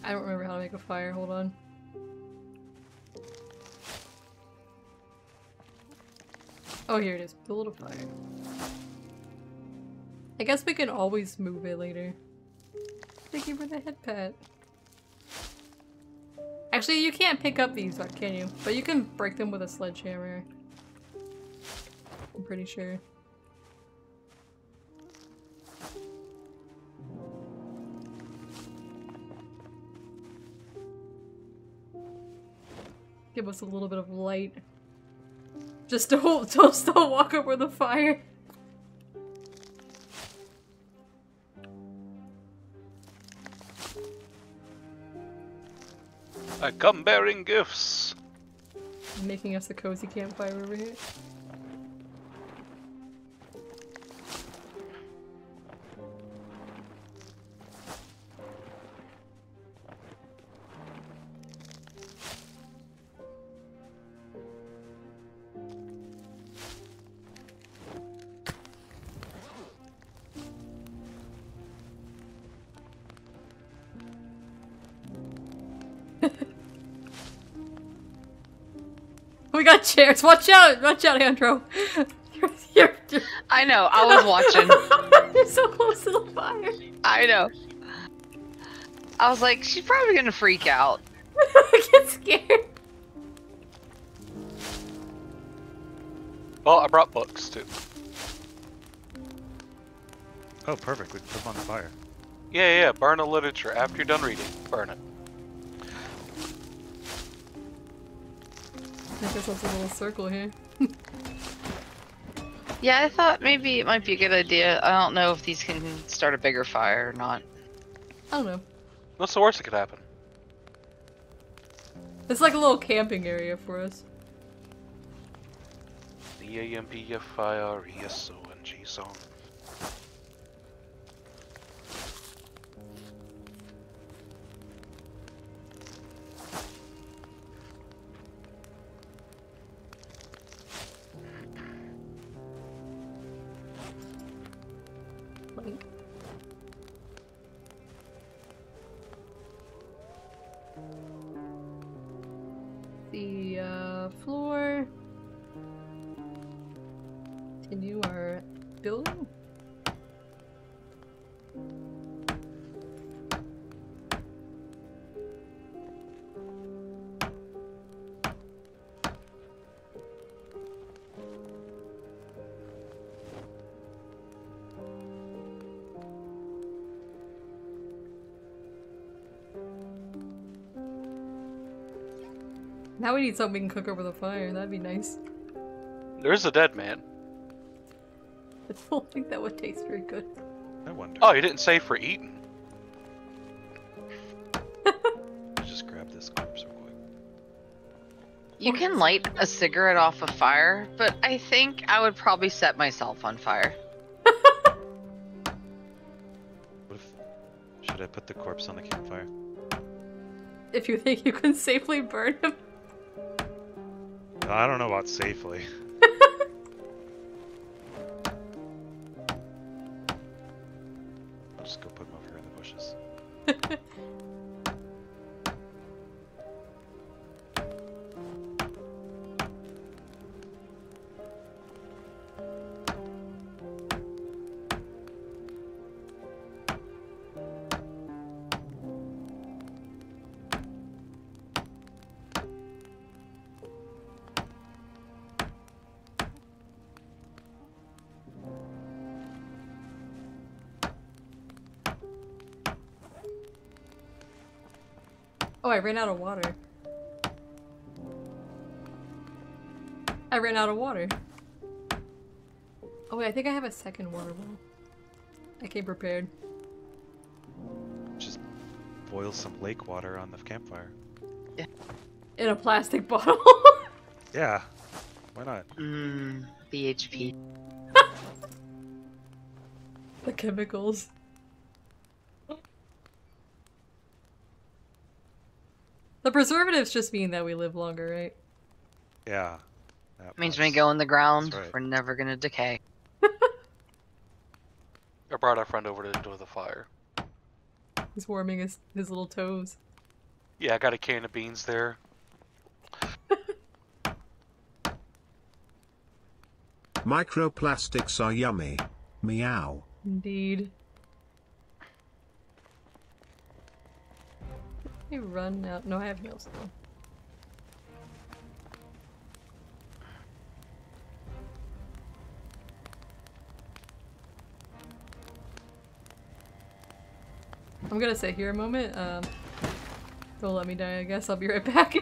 I don't remember how to make a fire, hold on. Oh, here it is. Build a fire. I guess we can always move it later. Thank you for the head pet. Actually, you can't pick up these, can you? But you can break them with a sledgehammer. I'm pretty sure. Give us a little bit of light. Just don't walk over the fire. I come bearing gifts. Making us a cozy campfire over here. We got chairs. Watch out, Andrew. You're I know. I was watching. You're so close to the fire. I know. I was like, she's probably gonna freak out. I get scared. Well, I brought books too. Oh, perfect. We can put them on the fire. Yeah. Burn the literature after you're done reading. Burn it. I guess that's a little circle here. Yeah, I thought maybe it might be a good idea. I don't know if these can start a bigger fire or not. I don't know. What's the worst that could happen? It's like a little camping area for us. The A-M-P-F-I-R-E-S-O-N-G song. The floor. Continue our building. Now we need something we can cook over the fire. That'd be nice. There's a dead man. I don't think that would taste very good. I wonder. Oh, you didn't say for eating. Just grab this corpse real quick. You can light a cigarette off a fire, but I think I would probably set myself on fire. What if... Should I put the corpse on the campfire? If you think you can safely burn him. I don't know about safely. I'll just go put him over here in the bushes. Oh, I ran out of water. I ran out of water. Oh wait, I think I have a second water bowl. I came prepared. Just boil some lake water on the campfire. In a plastic bottle. Yeah, why not? BHP. The chemicals. The preservatives just mean that we live longer, right? Yeah. That Means much. when we go in the ground, That's right. we're never gonna decay. I brought our friend over to enjoy the fire. He's warming his little toes. Yeah, I got a can of beans there. Microplastics are yummy. Meow. Indeed. Let me run now. No, I have heals though. I'm gonna sit here a moment. Don't let me die, I guess. I'll be right back.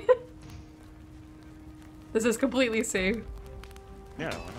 This is completely safe. Yeah, why not?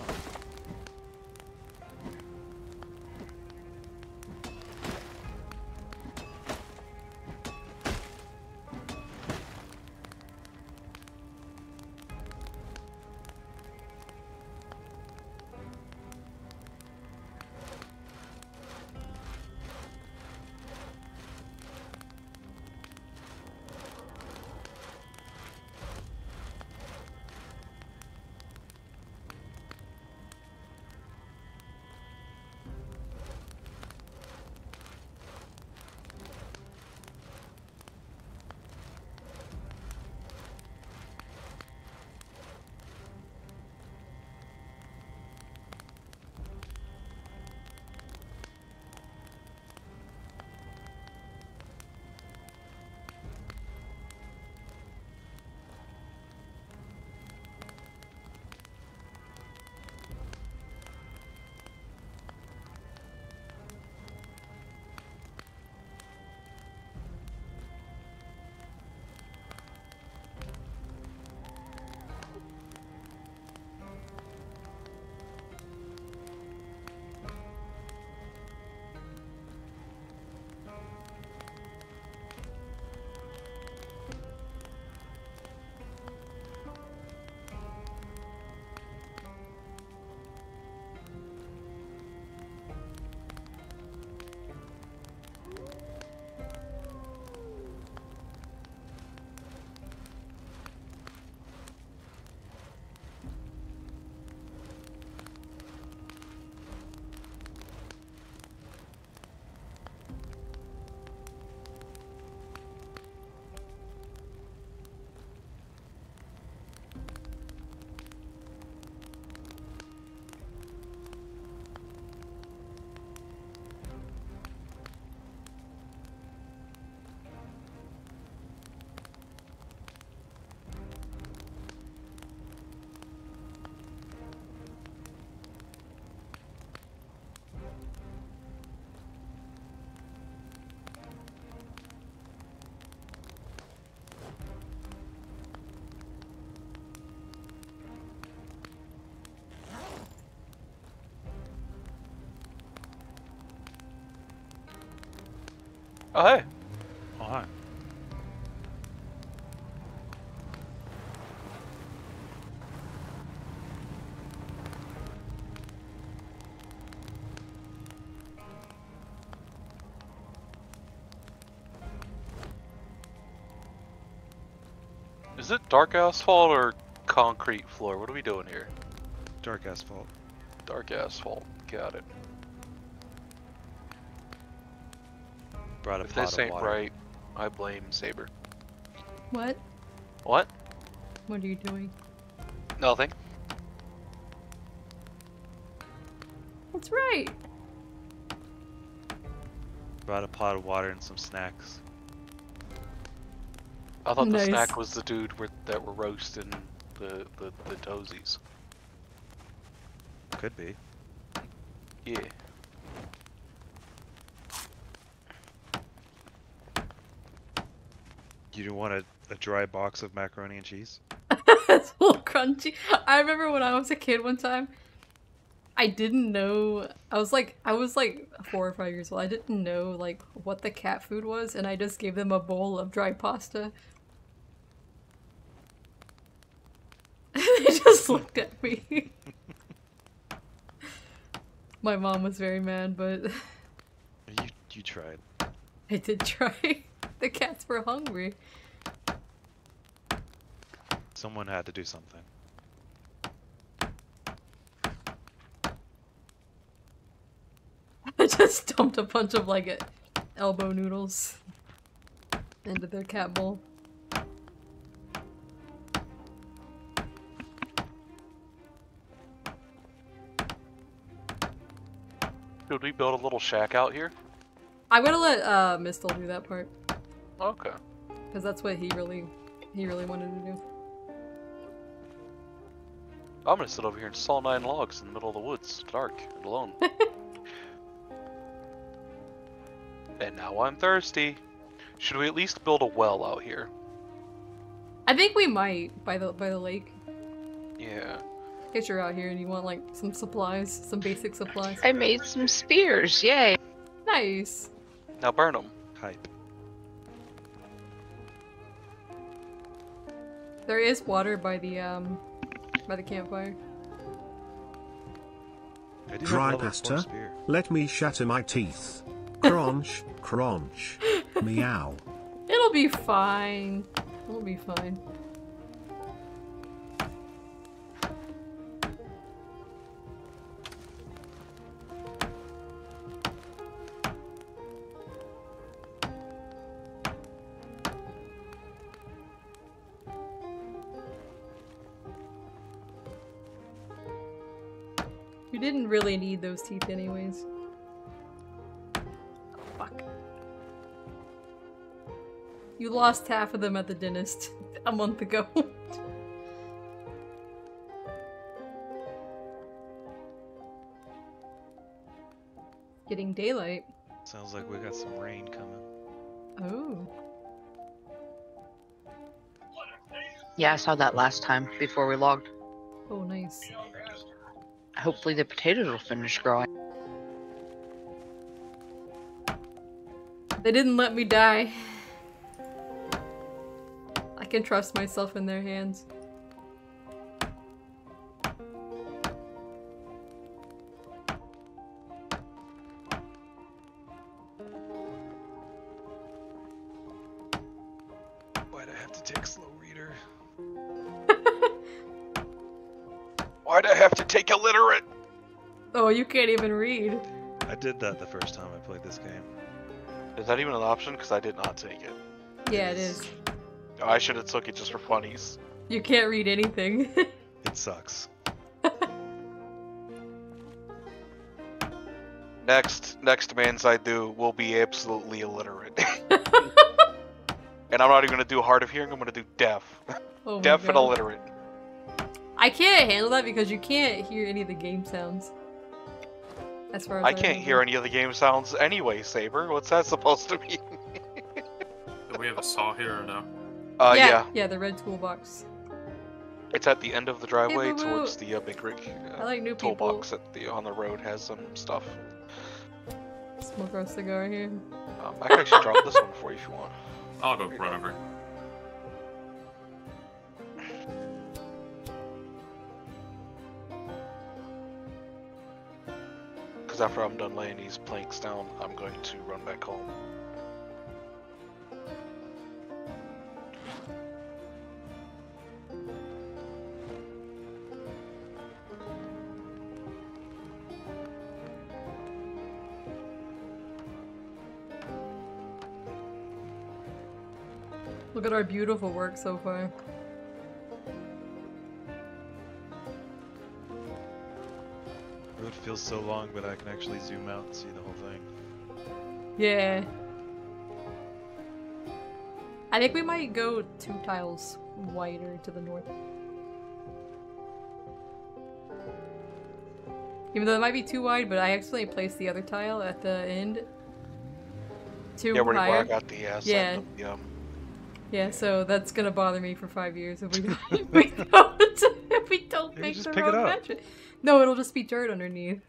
Oh, hey. Oh, hi. Is it dark asphalt or concrete floor? What are we doing here? Dark asphalt. Dark asphalt. Got it. Brought a If pot this of ain't water. right, I blame Saber. What? What? What are you doing? Nothing. That's right. Brought a pot of water and some snacks. I thought the Nice. snack was the dude that were roasting the toesies. Could be. Yeah. You didn't want a dry box of macaroni and cheese? It's a little crunchy. I remember when I was a kid one time, I didn't know. I was like 4 or 5 years old. I didn't know like what the cat food was, and I just gave them a bowl of dry pasta. They just looked at me. My mom was very mad, but You tried. I did try. The cats were hungry. Someone had to do something. I just dumped a bunch of like elbow noodles into their cat bowl. Should we build a little shack out here? I'm gonna let Mistle do that part. Okay. Because that's what he really wanted to do. I'm gonna sit over here and saw 9 logs in the middle of the woods, dark and alone. And now I'm thirsty. Should we at least build a well out here? I think we might by the lake. Yeah. In case you're out here and you want like some supplies, some basic supplies. I made some spears, yay. Nice. Now burn them. Hype. There is water by the campfire. I do have Dry a level 4 pasta? spear. Let me shatter my teeth. Crunch, crunch. Meow. It'll be fine. It'll be fine. You didn't really need those teeth anyways. Fuck. You lost half of them at the dentist a month ago. Getting daylight. Sounds like we got some rain coming. Oh. Yeah, I saw that last time before we logged. Oh, nice. Hopefully the potatoes will finish growing. They didn't let me die. I can trust myself in their hands. Why'd I have to take slow reader? Why'd I have to take illiterate? Oh, you can't even read. I did that the first time I played this game. Is that even an option? Because I did not take it. Yeah, it is. I should have took it just for funnies. You can't read anything. It sucks. Next man's I do will be absolutely illiterate. And I'm not even gonna do hard of hearing, I'm gonna do deaf. Oh my Deaf and God. illiterate. I can't handle that because you can't hear any of the game sounds. As far as I can't hear any of the game sounds anyway, Saber. What's that supposed to mean? Do we have a saw here or no? Yeah. Yeah, the red toolbox. It's at the end of the driveway boo-boo. towards the big rig. I like new Toolbox on the road has some stuff. Smoke our cigar here. I can actually drop this one for you if you want. I'll go run over. Because after I'm done laying these planks down, I'm going to run back home. Look at our beautiful work so far. Road feels so long, but I can actually zoom out and see the whole thing. Yeah. I think we might go 2 tiles wider to the north. Even though it might be too wide, but I accidentally placed the other tile at the end. Too Yeah, where higher. I got the Yeah. side of the, Yeah, so that's gonna bother me for 5 years if we don't, if we don't Maybe make just the pick it road up. match it. No, it'll just be dirt underneath.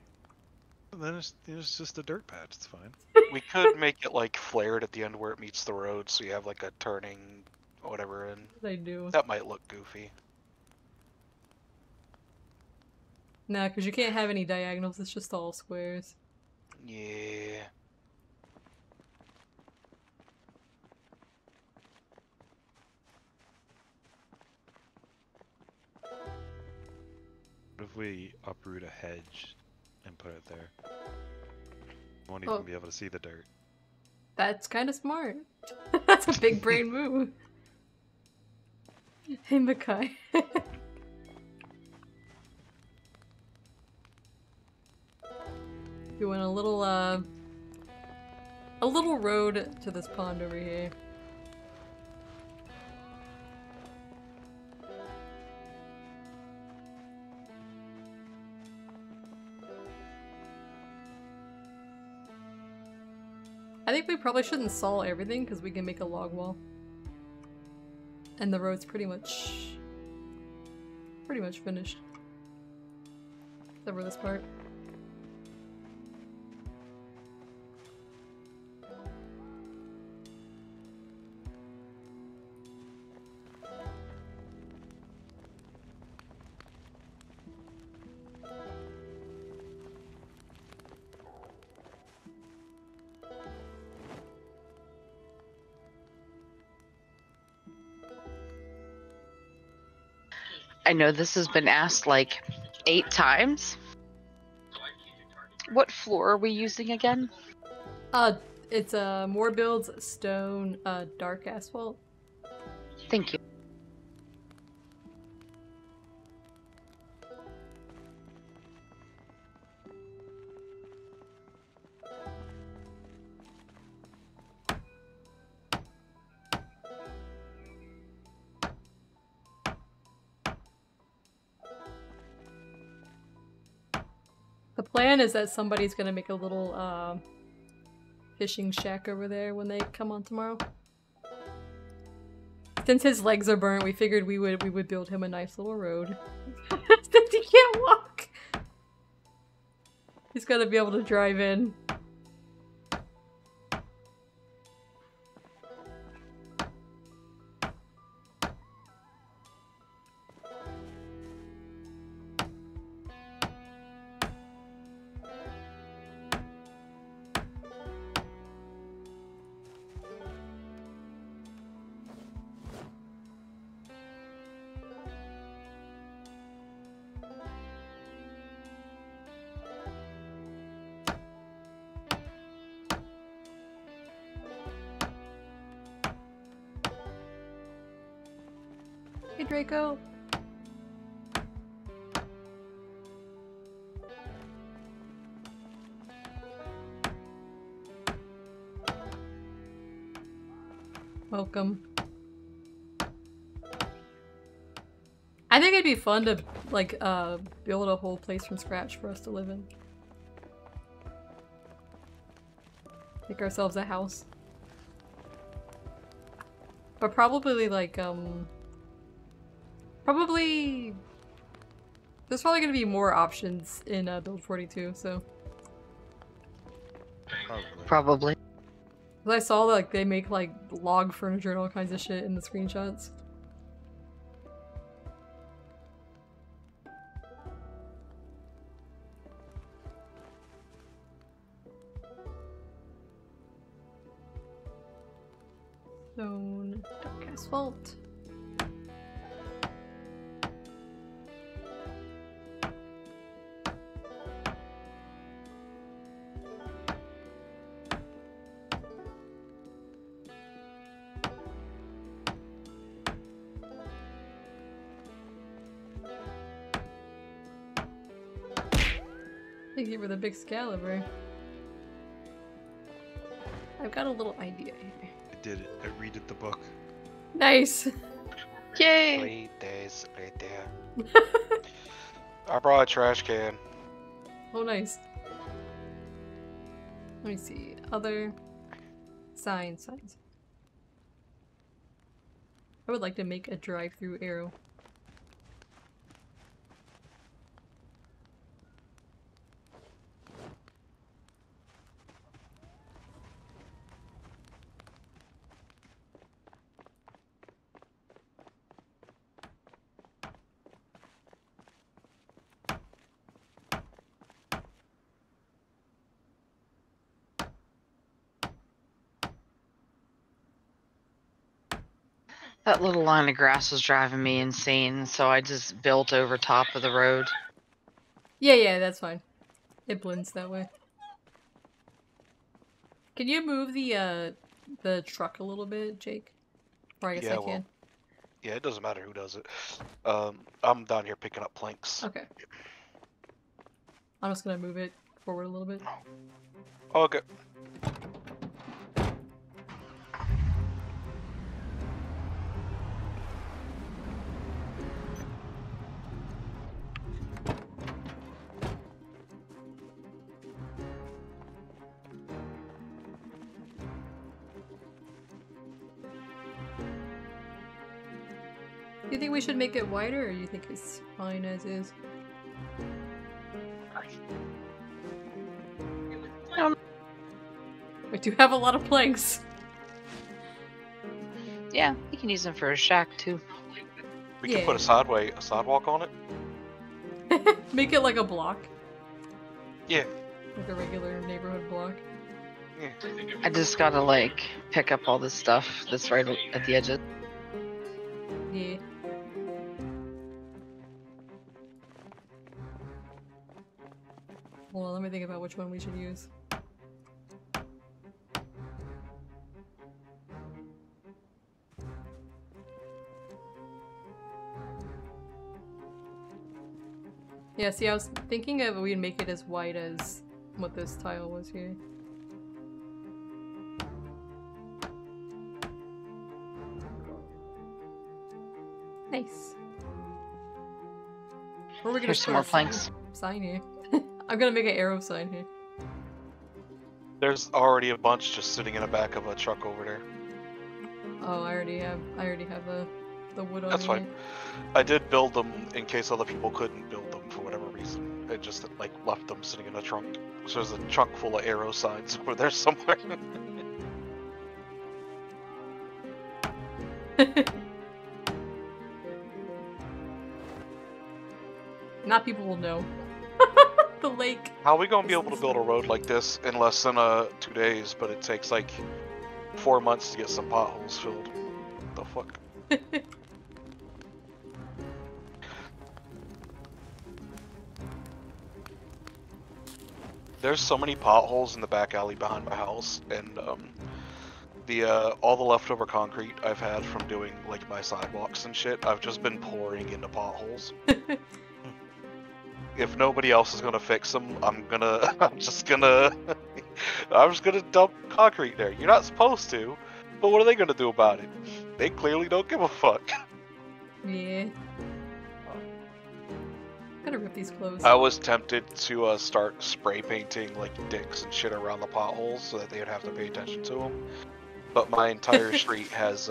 Then it's just a dirt patch. It's fine. we could make it like flared at the end where it meets the road, so you have like a turning, whatever, and I do. that might look goofy. Nah, because you can't have any diagonals, it's just all squares. Yeah. What if we uproot a hedge and put it there? Won't Oh. even be able to see the dirt. That's kind of smart. That's a big brain move. Hey, Makai. Doing a little road to this pond over here. I think we probably shouldn't saw everything because we can make a log wall. And the road's pretty much finished. Except for this part. I know this has been asked like 8 times. What floor are we using again? It's more builds, stone, dark asphalt. Thank you. The plan is that somebody's gonna make a little fishing shack over there when they come on tomorrow. Since his legs are burnt, we figured we would build him a nice little road. Since he can't walk, he's gotta be able to drive in. Hey, Draco. Welcome. I think it'd be fun to, like, build a whole place from scratch for us to live in. Make ourselves a house. But probably, like, there's probably gonna be more options in Build 42, so. Probably. 'Cause I saw, like, they make, like, log furniture and all kinds of shit in the screenshots. Stone, dark asphalt. Thank you for the big Excalibur. I've got a little idea here. I did it. I redid the book. Nice! Yay! 3 days later. I brought a trash can. Oh, nice. Let me see. Other signs. I would like to make a drive-through arrow. That little line of grass was driving me insane, so I just built over top of the road. Yeah, that's fine. It blends that way. Can you move the truck a little bit, Jake? Or I guess Yeah, I can. Yeah, it doesn't matter who does it. I'm down here picking up planks. Okay. I'm just gonna move it forward a little bit. Okay. Do you think we should make it wider, or do you think it's fine as is? We do have a lot of planks. Yeah, you can use them for a shack too. We can put a sidewalk on it. Make it like a block. Yeah. Like a regular neighborhood block. Yeah. I just gotta like pick up all this stuff that's right at the edges. Yeah. Well, let me think about which one we should use. Yeah, see, I was thinking of we'd make it as white as what this tile was here. Nice. Or we're gonna Here's some more planks. Sign here. I'm gonna make an arrow sign here. There's already a bunch just sitting in the back of a truck over there. Oh, I already have the wood on That's here. fine. I did build them in case other people couldn't build them for whatever reason. I just like left them sitting in a trunk. So there's a trunk full of arrow signs over there somewhere. Not people will know. The lake. How are we gonna be able to build a road like this in less than 2 days, but it takes like 4 months to get some potholes filled? What the fuck? There's so many potholes in the back alley behind my house, and all the leftover concrete I've had from doing like my sidewalks and shit, I've just been pouring into potholes. If nobody else is gonna fix them, I'm just gonna dump concrete there. You're not supposed to, but what are they gonna do about it? They clearly don't give a fuck. Yeah. Gotta rip these clothes. I was tempted to start spray painting like dicks and shit around the potholes so that they would have to pay attention to them. But my entire street has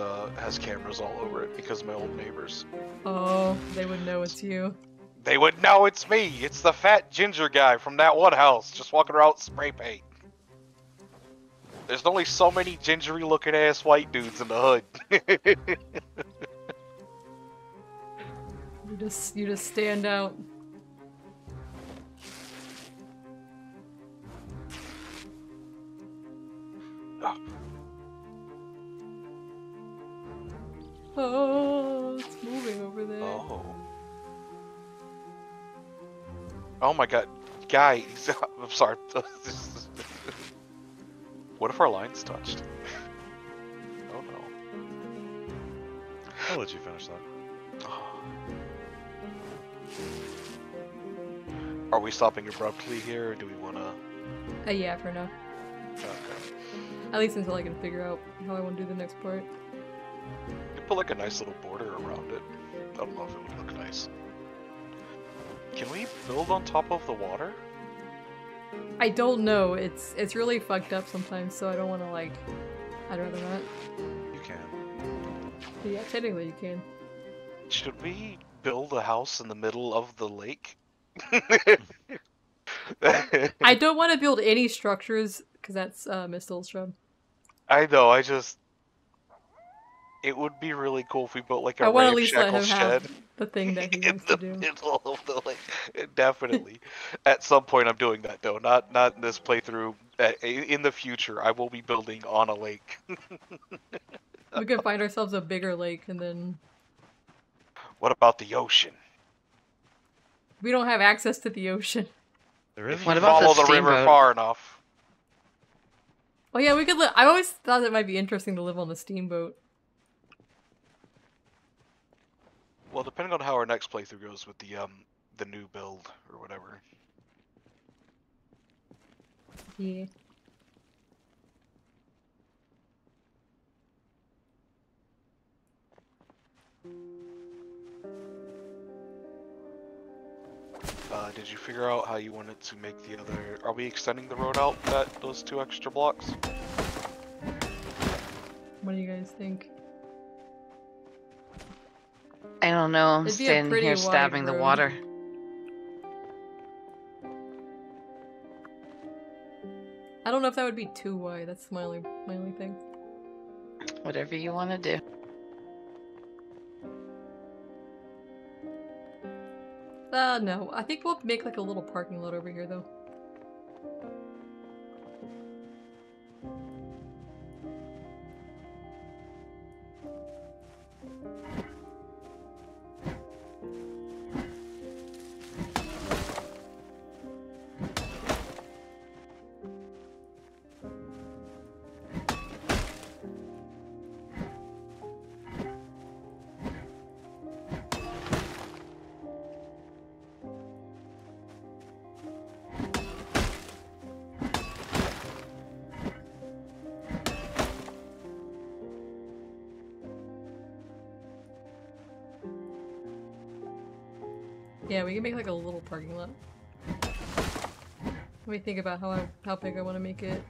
cameras all over it because of my old neighbors. Oh, they would know it's you. They would know it's me. It's the fat ginger guy from that one house just walking around with spray paint. There's only so many gingery looking ass white dudes in the hood. You just stand out. Oh, it's moving over there. Oh. Oh my god. Guys, I'm sorry. What if our lines touched? Oh no. I'll let you finish that. Are we stopping abruptly here, or do we want to... Yeah, for now. Okay. At least until I can figure out how I want to do the next part. You put like a nice little border around it. I don't know if it would look nice. Can we build on top of the water? I don't know. It's really fucked up sometimes, so I don't want to like. I'd rather not. You can. But yeah, technically you can. Should we build a house in the middle of the lake? I don't want to build any structures because that's Miss Dolstrom. I know. It would be really cool if we built like a I want to at least let ramshackle him shed have the thing that he in wants the to do. middle of the lake. Definitely. At some point, I'm doing that though. Not in this playthrough. In the future, I will be building on a lake. We could find ourselves a bigger lake, and then What about the ocean? we don't have access to the ocean. There is. What about Follow the the river steamboat? far enough. Oh yeah, we could live. I always thought it might be interesting to live on a steamboat. Well, depending on how our next playthrough goes with the new build or whatever. Yeah. Did you figure out how you wanted to make the other... Are we extending the road out those 2 extra blocks? What do you guys think? I don't know. I'm It'd be a standing pretty here wide stabbing the road. water. I don't know if that would be too wide. That's my only thing. Whatever you want to do. No. I think we'll make like a little parking lot over here, though. Yeah, we can make like a little parking lot. Let me think about how big I want to make it.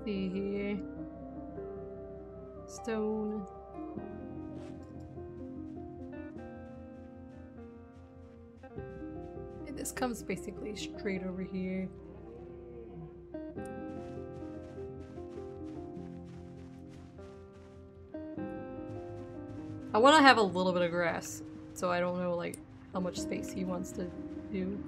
See here. Stone. And this comes basically straight over here. I want to have a little bit of grass, so I don't know like how much space he wants to do.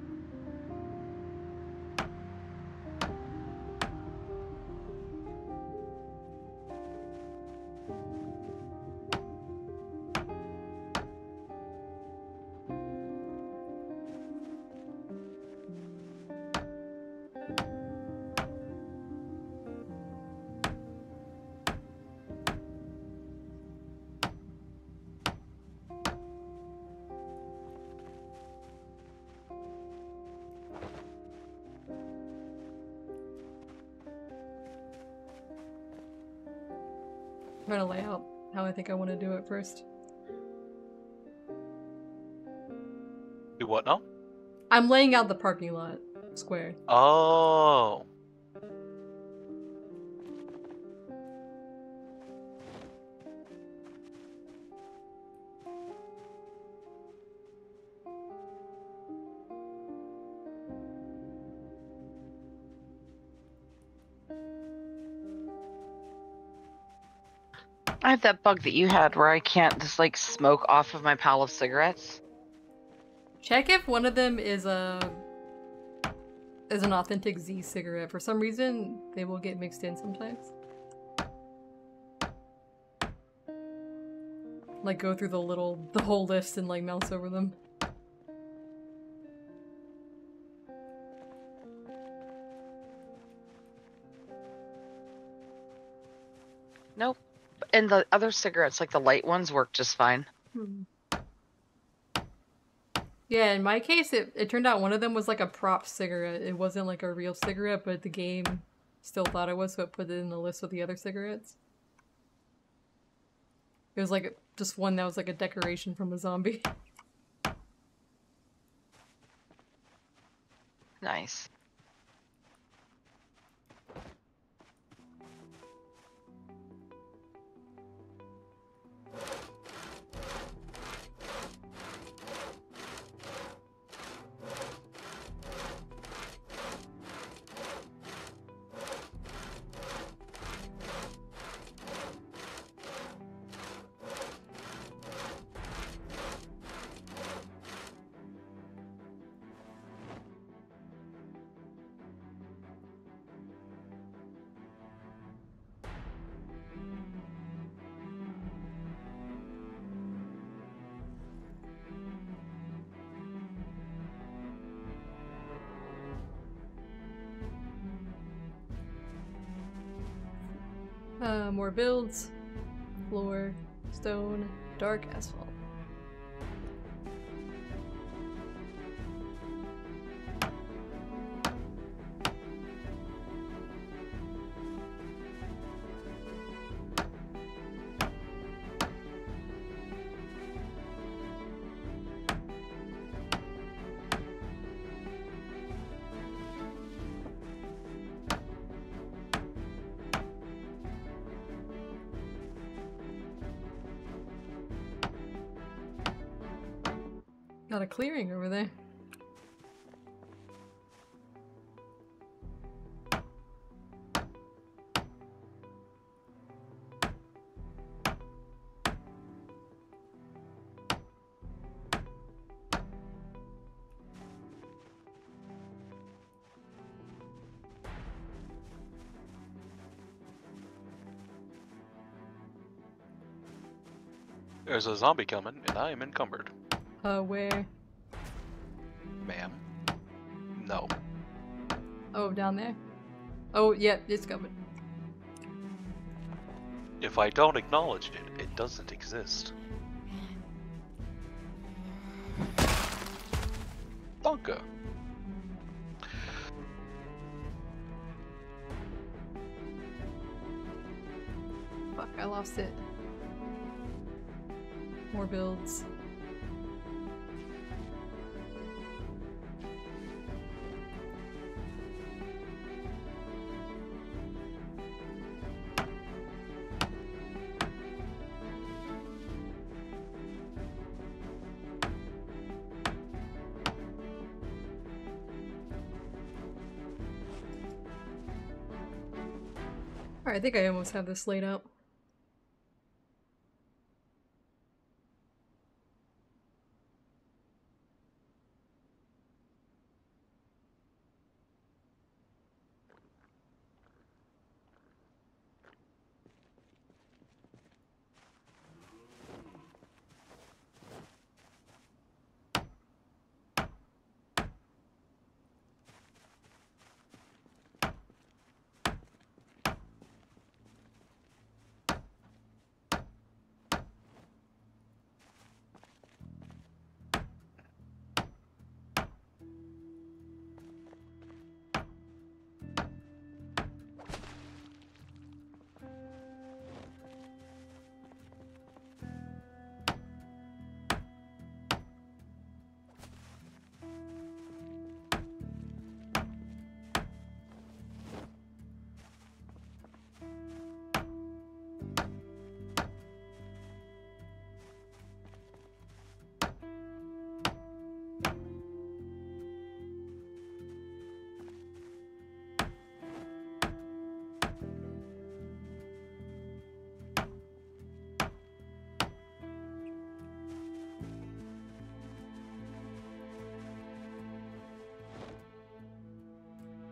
I'm trying to lay out how I think I want to do it first. Do what now? I'm laying out the parking lot square. Oh. I have that bug that you had where I can't just like smoke off of my pile of cigarettes. Check if one of them is an authentic Z cigarette. For some reason, they will get mixed in sometimes. Like go through the whole list and like mouse over them. Nope. And the other cigarettes, like the light ones, work just fine. Yeah, in my case, it turned out one of them was like a prop cigarette. It wasn't like a real cigarette, but the game still thought it was, so it put it in the list with the other cigarettes. It was like just one that was like a decoration from a zombie. Nice. More builds. Floor, stone, dark asphalt. Got a clearing over there. There's a zombie coming, and I am encumbered. Where? Ma'am. No. Oh, down there? Oh, yeah, it's coming. If I don't acknowledge it, it doesn't exist. Danke. Fuck, I lost it. More builds. Alright, I think I almost have this laid out.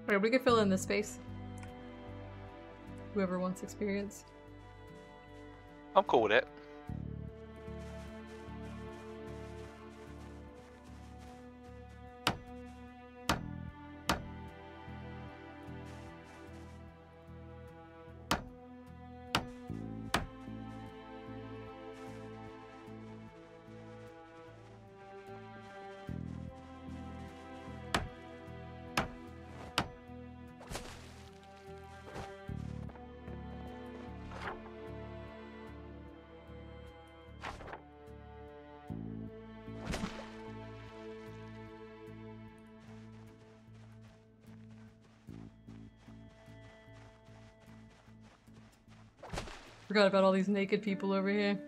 Alright, we can fill in this space. Whoever wants experience. I'm cool with it. Forgot about all these naked people over here.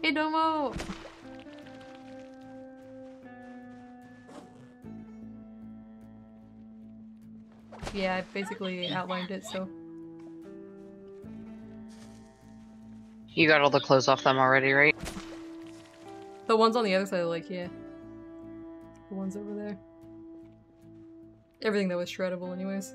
Hey, Domo! Yeah, I basically outlined it, so... You got all the clothes off them already, right? The ones on the other side of the lake, yeah. The ones over there. Everything that was shreddable anyways.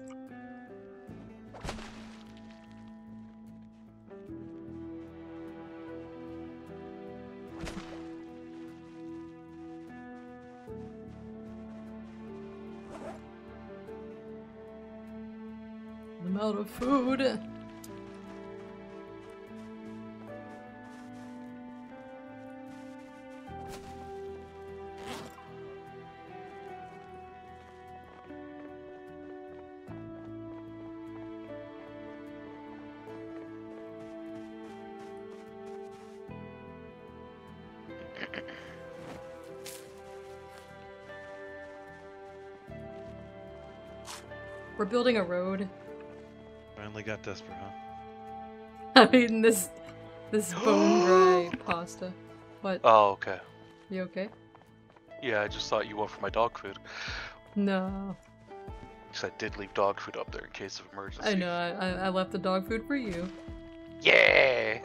out of food. We're building a road. Finally got desperate, huh? I'm eating this bone dry pasta. What? Oh, okay. You okay? Yeah, I just thought you went for my dog food. No. Because I did leave dog food up there in case of emergency. I know, I left the dog food for you. Yeah!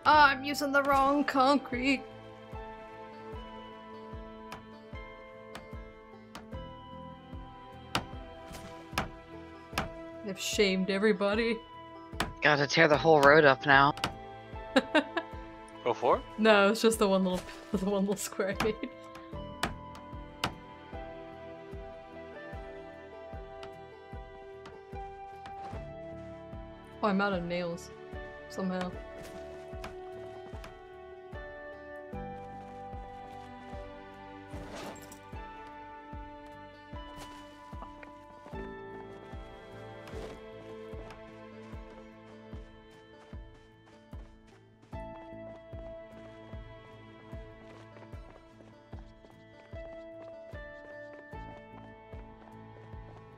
I'm using the wrong concrete. They've shamed everybody. Gotta tear the whole road up now. Go for it? No, it's just the one little square I made. Oh, I'm out of nails. Somehow.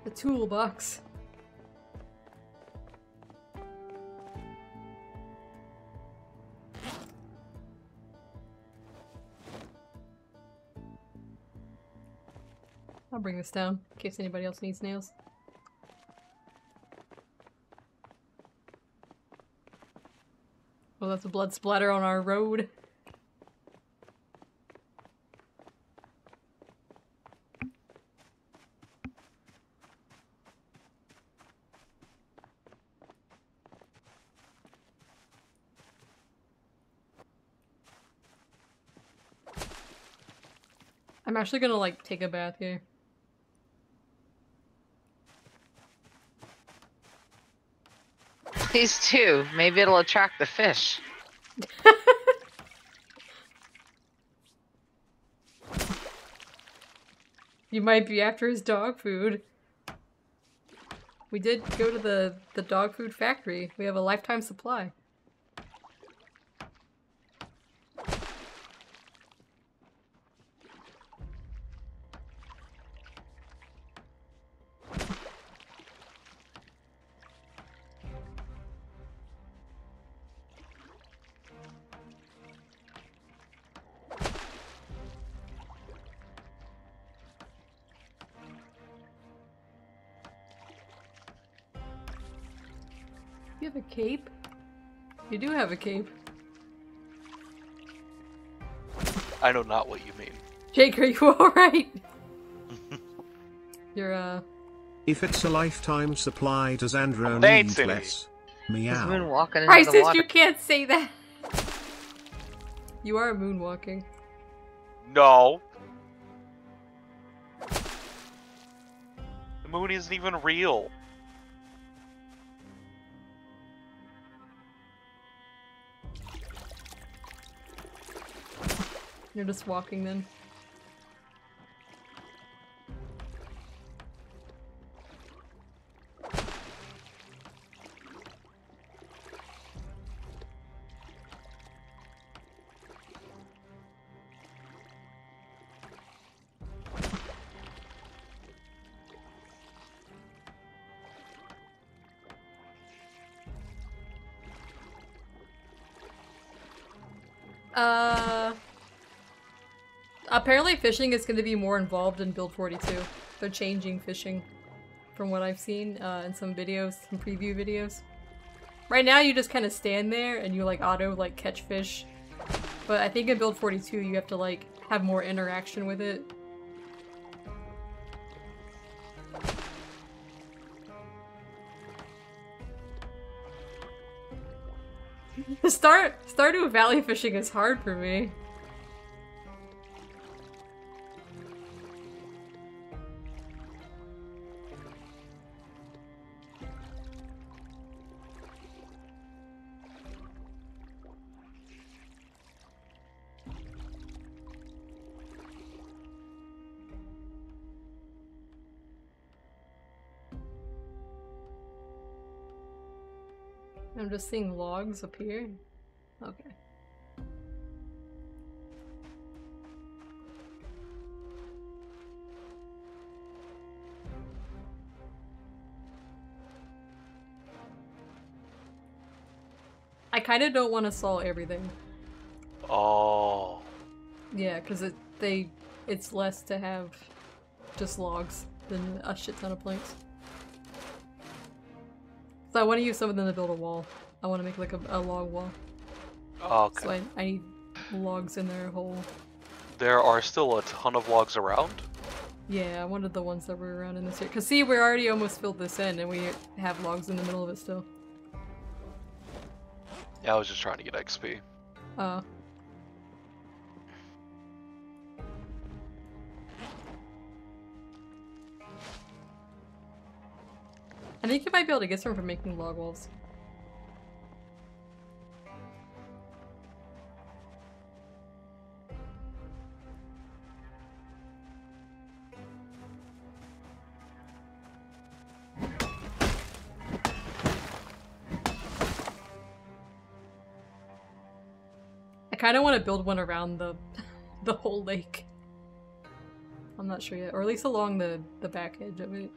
The toolbox. I'll bring this down in case anybody else needs nails. Well, that's a blood splatter on our road. I'm actually gonna, like, take a bath here. These two. Maybe it'll attract the fish. You might be after his dog food. We did go to the dog food factory. We have a lifetime supply. You have a cape? You do have a cape. I know not what you mean. Jake, are you alright? You're, If it's a lifetime supply, does Andro They ain't need silly. less? He's Meow. moonwalking into Crisis, the water. you can't say that! You are moonwalking. No. The moon isn't even real. You're just walking then. Apparently fishing is going to be more involved in Build 42. They're changing fishing from what I've seen in some videos, some preview videos. Right now you just kind of stand there and you like auto like catch fish. But I think in Build 42 you have to like have more interaction with it. Stardew Valley fishing is hard for me. I'm just seeing logs appear. Okay. I kind of don't want to saw everything. Oh. Yeah, because it's less to have just logs than a shit ton of planks. So I want to use some of them to build a wall. I want to make like a log wall. Okay. So I need logs in their hole. There are still a ton of logs around. Yeah, I wanted the ones that were around in this area. Cause see, we're already almost filled this in and we have logs in the middle of it still. Yeah, I was just trying to get XP. I think you might be able to get some from making log walls. I kind of want to build one around the whole lake. I'm not sure yet, or at least along the back edge of it.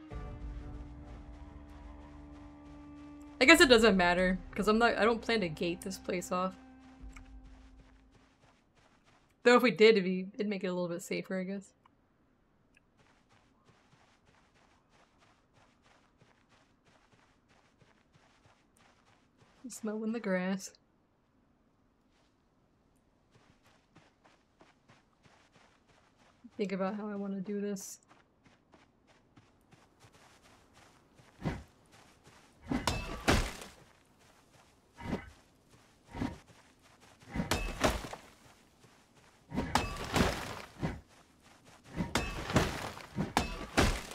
I guess it doesn't matter because I don't plan to gate this place off. Though if we did, it'd make it a little bit safer, I guess. Just mowing the grass. Think about how I want to do this.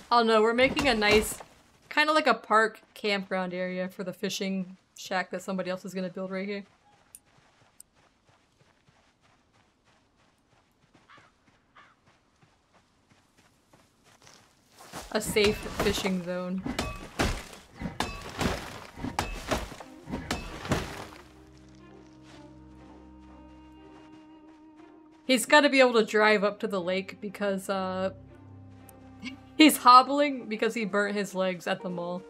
Oh no, we're making a nice, kind of like a park campground area for the fishing shack that somebody else is going to build right here. A safe fishing zone. He's got to be able to drive up to the lake because, he's hobbling because he burnt his legs at the mall.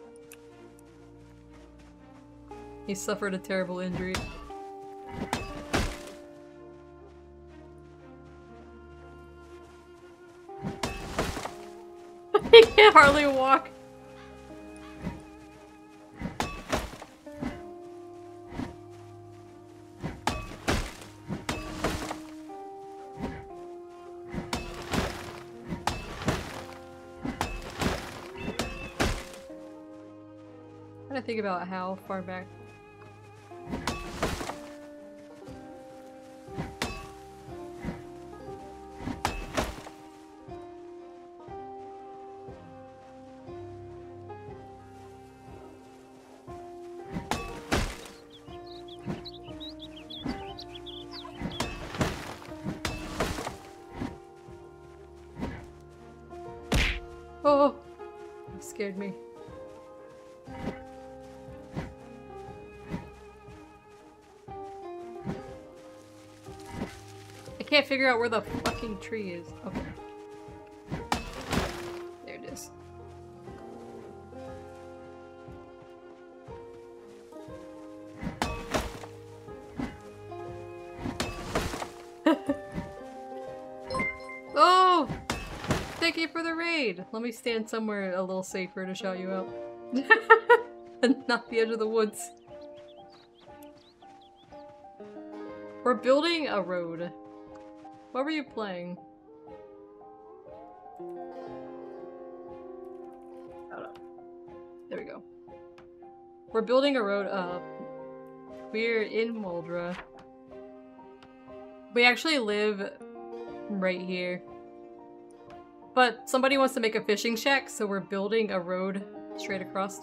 He suffered a terrible injury. He can hardly walk. I'm trying to think about how far back. Oh, that scared me. I can't figure out where the fucking tree is. Okay. There it is. thank you for the raid! Let me stand somewhere a little safer to shout you out. And not the edge of the woods. We're building a road. What were you playing? Hold up. There we go. We're building a road up. We're in Muldra. We actually live right here. But somebody wants to make a fishing shack, so we're building a road straight across.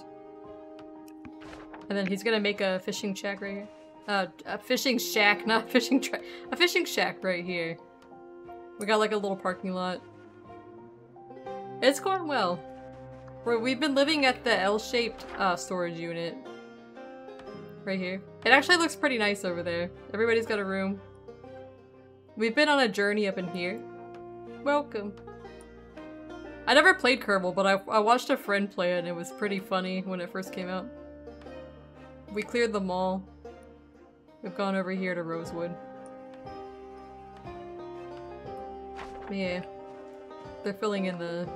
And then he's gonna make a fishing shack right here. A fishing shack, not a fishing track. A fishing shack right here. We got like a little parking lot. It's going well. We've been living at the L-shaped storage unit. Right here. It actually looks pretty nice over there. Everybody's got a room. We've been on a journey up in here. Welcome. I never played Kerbal, but I watched a friend play it and it was pretty funny when it first came out. We cleared the mall. We've gone over here to Rosewood. Yeah. They're filling in the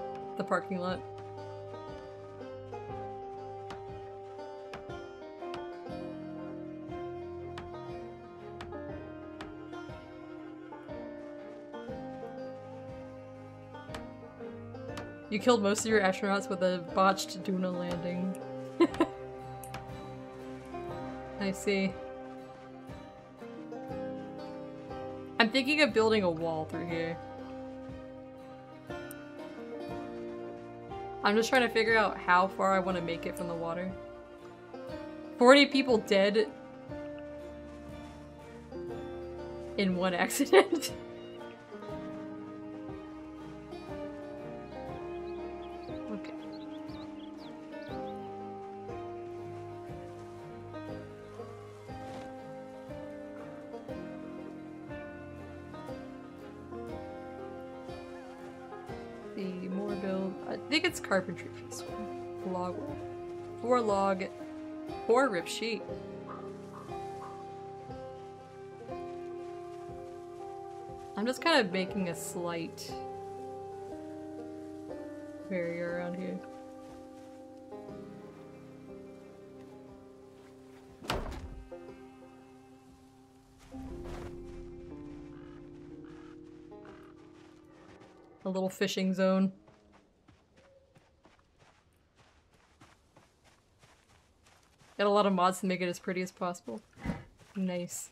parking lot. You killed most of your astronauts with a botched Duna landing. I see. I'm thinking of building a wall through here. I'm just trying to figure out how far I want to make it from the water. 40 people dead in one accident. Okay. See, more build. I think it's carpentry for this one. Log wood. 4 log, 4 rip sheet. I'm just kind of making a slight barrier around here. A little fishing zone. Got a lot of mods to make it as pretty as possible. Nice.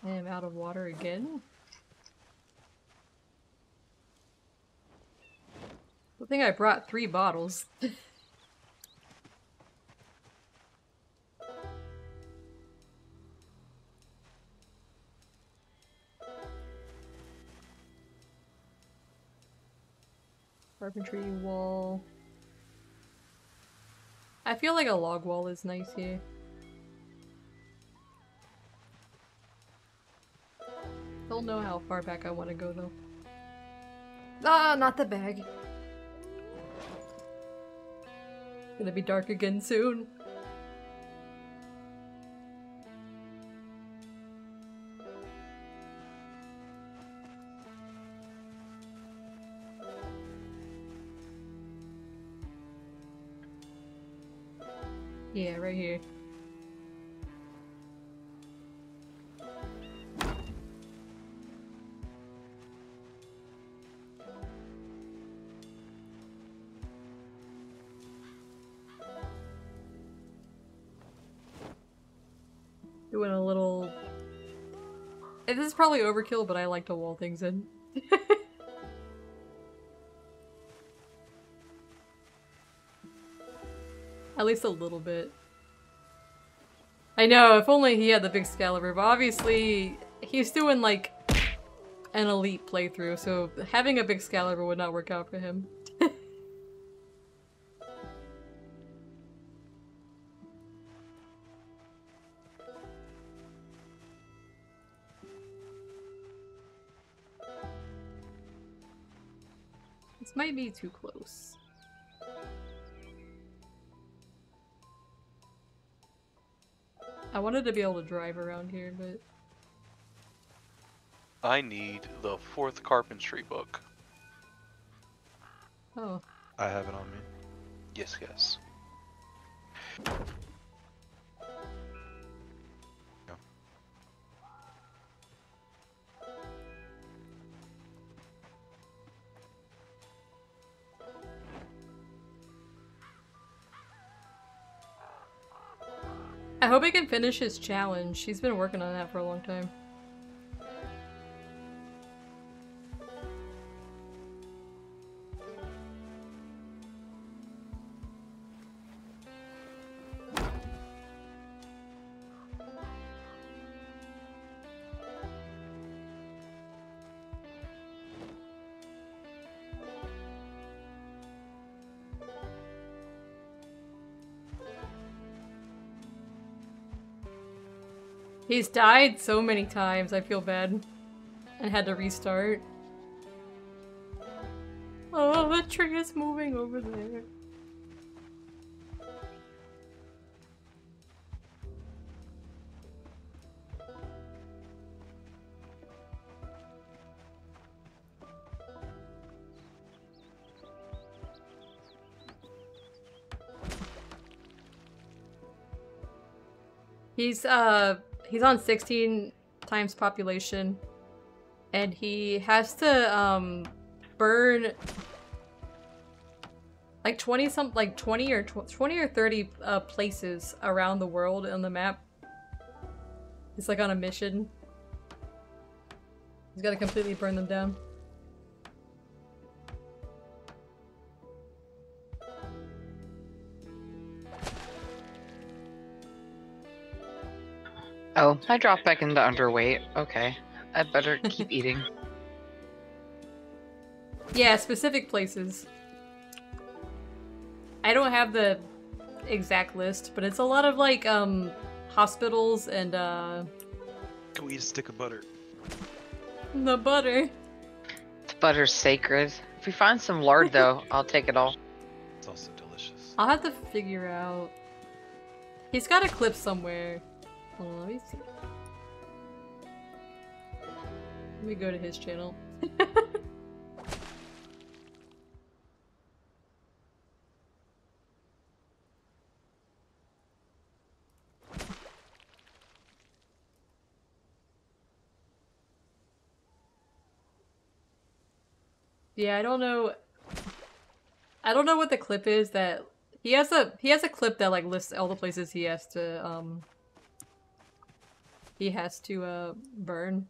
I am out of water again. Good thing I brought 3 bottles. Carpentry wall. I feel like a log wall is nice here. Don't know how far back I want to go though. Ah, not the bag. Gonna be dark again soon. Yeah, right here. Doing a little... This is probably overkill, but I like to wall things in. At least a little bit. I know, if only he had the big Excalibur, but obviously he's doing like an elite playthrough, so having a big Excalibur would not work out for him. This might be too close. I wanted to be able to drive around here, but... I need the 4th carpentry book. Oh. I have it on me. Yes, yes. I hope he can finish his challenge. He's been working on that for a long time. He's died so many times, I feel bad. And had to restart. Oh, the tree is moving over there. He's on 16 times population, and he has to burn like 20 or 30 places around the world on the map. He's like on a mission. He's got to completely burn them down. Oh, I dropped back into underweight. Okay. I better keep eating. Yeah, specific places. I don't have the exact list, but it's a lot of like hospitals and Go eat a stick of butter. the butter. The butter's sacred. If we find some lard though, I'll take it all. It's also delicious. I'll have to figure out. He's got a clip somewhere. Hold on, let me see. Let me go to his channel. Yeah, I don't know. I don't know what the clip is that he has a clip that like lists all the places he has to burn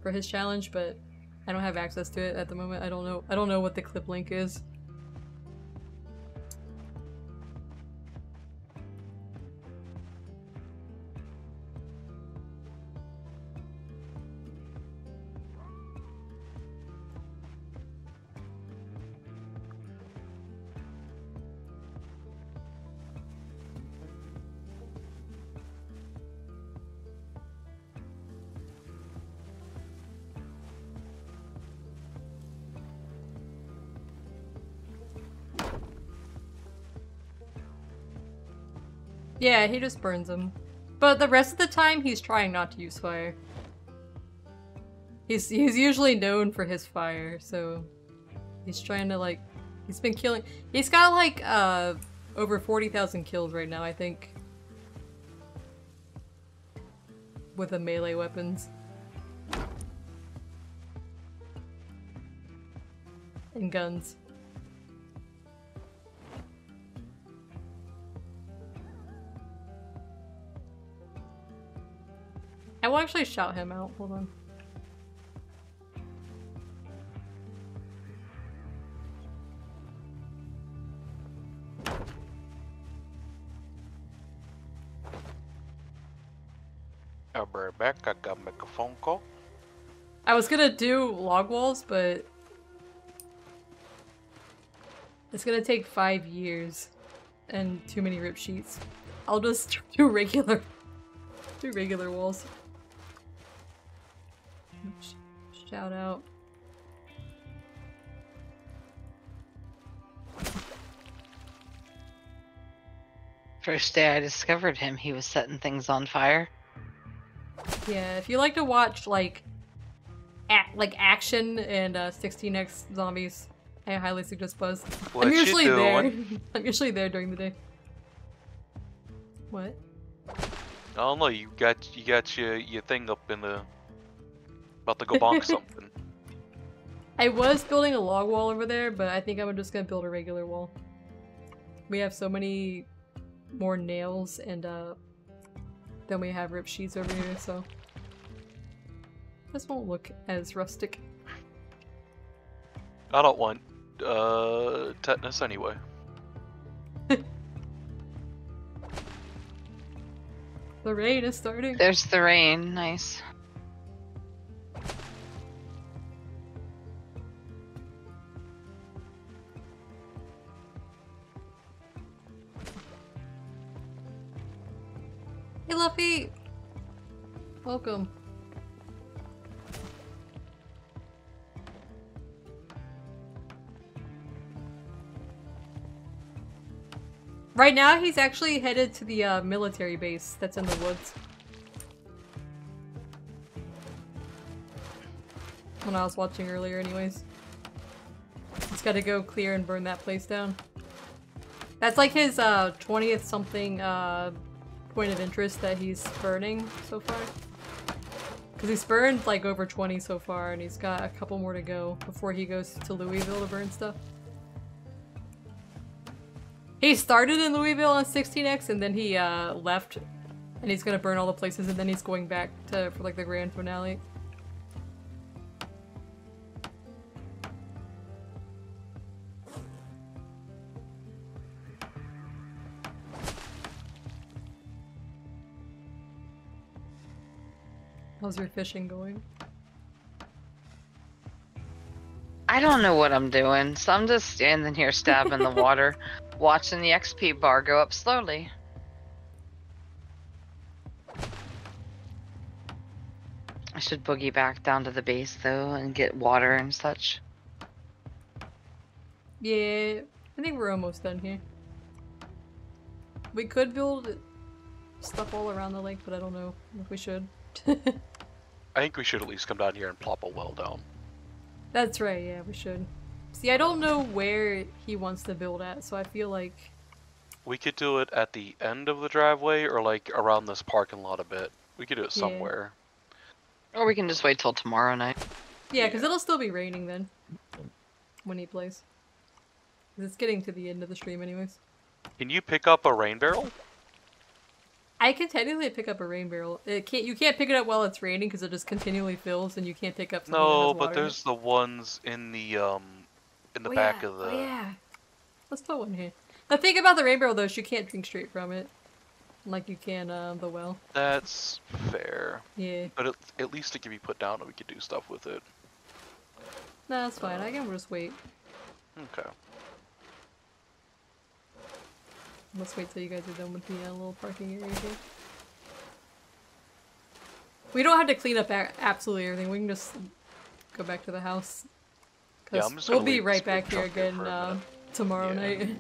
for his challenge, but I don't have access to it at the moment. I don't know what the clip link is. Yeah, he just burns them. But the rest of the time, he's trying not to use fire. He's usually known for his fire, so he's trying to like, he's been killing. He's got like over 40,000 kills right now, I think, with the melee weapons and guns. I will actually shout him out. Hold on. I'll be right back. I gotta make a phone call. I was gonna do log walls, but it's gonna take 5 years and too many rip sheets. I'll just do regular walls. Shout out. First day I discovered him, he was setting things on fire. Yeah, if you like to watch like action and 16x zombies, I highly suggest Buzz. What I'm you usually there. doing? I'm usually there during the day. What? I don't know. You got your thing up in the about to go bonk something. I was building a log wall over there, but I think I'm just gonna build a regular wall. We have so many more nails and then we have rip sheets over here, so this won't look as rustic. I don't want tetanus anyway. The rain is starting. There's the rain. Nice. Hey Luffy! Welcome. Right now he's actually headed to the military base that's in the woods. When I was watching earlier anyways. He's gotta go clear and burn that place down. That's like his 20th something point of interest that he's burning so far. Because he's burned like over 20 so far and he's got a couple more to go before he goes to Louisville to burn stuff. He started in Louisville on 16x and then he left and he's gonna burn all the places and then he's going back to for like the grand finale. How's your fishing going? I don't know what I'm doing, so I'm just standing here stabbing the water, watching the XP bar go up slowly. I should boogie back down to the base though and get water and such. Yeah, I think we're almost done here. We could build stuff all around the lake, but I don't know if we should. I think we should at least come down here and plop a well down. That's right, yeah, we should. See, I don't know where he wants to build at, so I feel like... We could do it at the end of the driveway or like around this parking lot a bit. We could do it Yeah. somewhere. Or we can just wait till tomorrow night. Yeah, because it'll still be raining then. When he plays. 'Cause it's getting to the end of the stream anyways. Can you pick up a rain barrel? I can technically pick up a rain barrel. You can't pick it up while it's raining because it just continually fills and you can't pick up something that No, has but water in there's the ones in the it. back Yeah. of the. Oh, yeah. Let's put one here. The thing about the rain barrel though is you can't drink straight from it. Like you can the well. That's fair. Yeah. But at least it can be put down and we could do stuff with it. No, that's fine. I can just wait. Okay. Let's wait till you guys are done with the little parking area here. We don't have to clean up absolutely everything. We can just go back to the house. Yeah, Cause I'm just we'll gonna be leave right this back big here junk here again for a minute. tomorrow Yeah. night.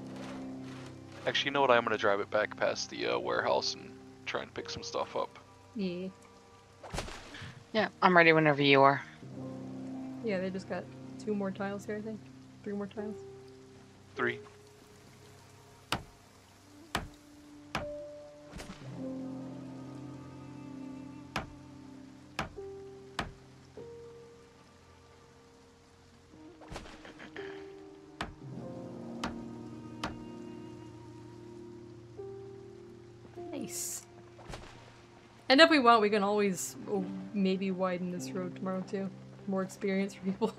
Actually, you know what? I'm gonna drive it back past the warehouse and try and pick some stuff up. Yeah. Yeah, I'm ready whenever you are. Yeah, they just got 2 more tiles here, I think. 3 more tiles. 3. Nice. And if we want, we can always maybe widen this road tomorrow too. More experience for people.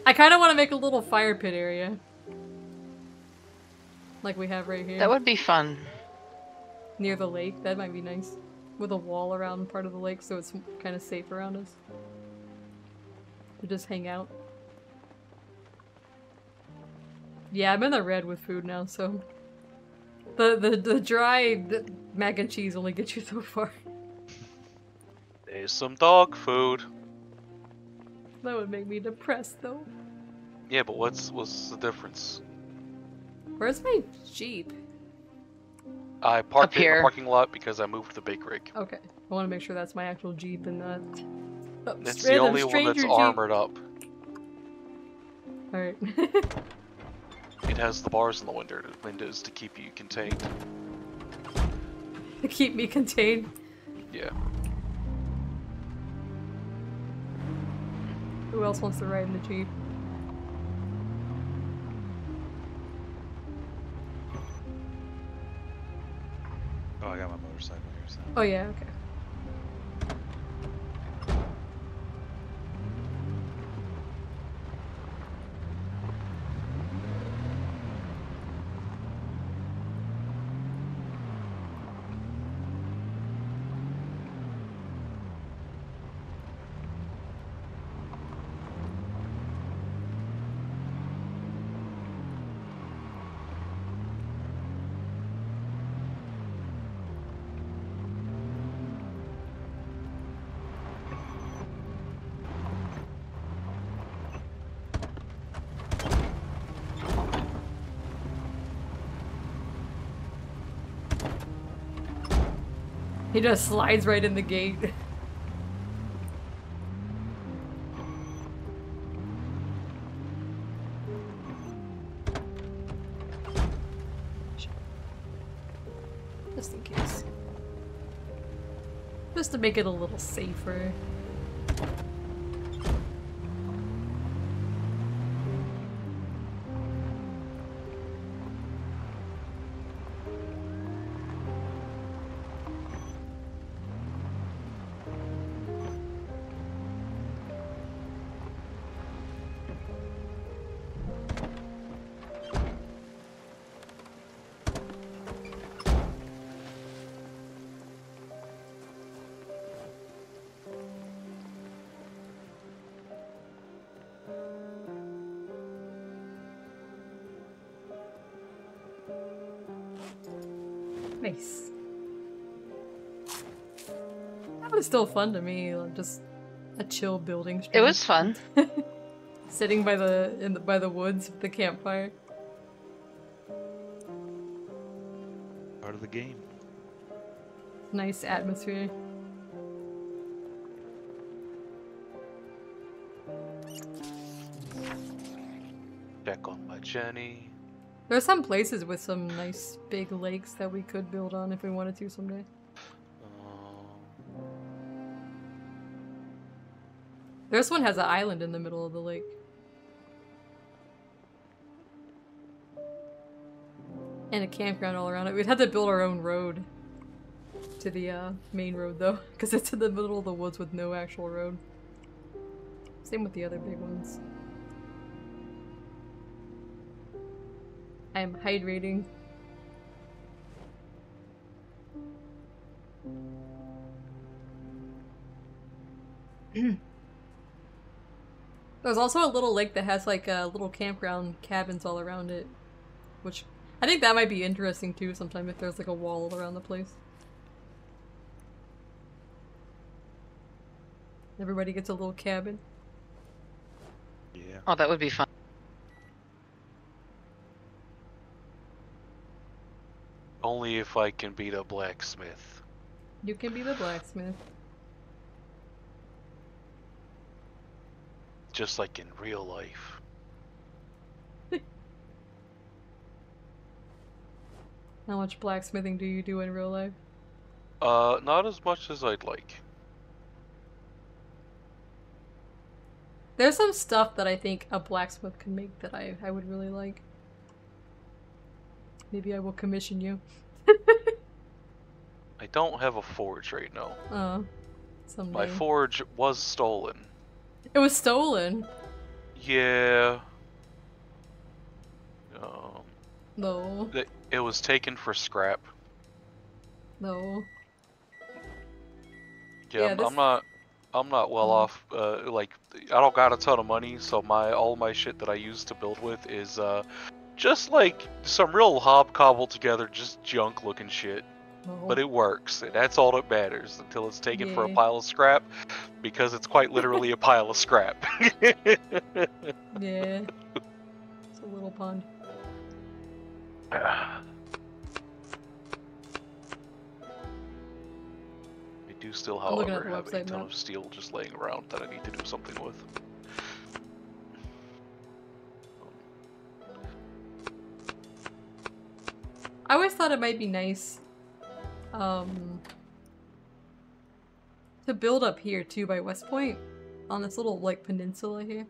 I kind of want to make a little fire pit area. Like we have right here. That would be fun. Near the lake, that might be nice. With a wall around part of the lake so it's kind of safe around us. To just hang out. Yeah, I'm in the red with food now, so... The dry mac and cheese only gets you so far. There's some dog food. That would make me depressed, though. Yeah, but what's the difference? Where's my Jeep? I parked Up it in the here. parking lot because I moved the big rig. Okay. I want to make sure that's my actual Jeep and not a It's the random only one stranger that's Jeep. armored up. Alright. It has the bars in the windows to keep you contained. To keep me contained. Yeah. Who else wants to ride in the Jeep? Oh, I got my motorcycle here, so. Oh yeah, okay. He just slides right in the gate. Just in case. Just to make it a little safer. Nice. That was still fun to me, like just a chill building stream. It was fun. Sitting by the woods with the campfire. Part of the game. Nice atmosphere. Check on my Jenny. There are some places with some nice big lakes that we could build on if we wanted to someday. This one has an island in the middle of the lake. And a campground all around it. We'd have to build our own road to the main road though, because it's in the middle of the woods with no actual road. Same with the other big ones. I am hydrating. There's also a little lake that has like little campground cabins all around it, which I think that might be interesting too sometime if there's like a wall around the place. Everybody gets a little cabin. Yeah. Oh, that would be fun. Only if I can beat a blacksmith. You can be the blacksmith. Just like in real life. How much blacksmithing do you do in real life? Not as much as I'd like. There's some stuff that I think a blacksmith can make that I would really like. Maybe I will commission you. I don't have a forge right now. Someday. My forge was stolen. It was stolen. Yeah. No. It was taken for scrap. No. Yeah, this- I'm not well off. Like, I don't got a ton of money, so all my shit that I use to build with is just like some real hobcobbled together, just junk looking shit. No. But it works, and that's all that matters until it's taken for a Yeah. pile of scrap, because it's quite literally a pile of scrap. Yeah. It's a little pond. do still, I'm looking at however, the have a website ton map. of steel just laying around that I need to do something with. I always thought it might be nice, to build up here too by West Point, on this little like peninsula here,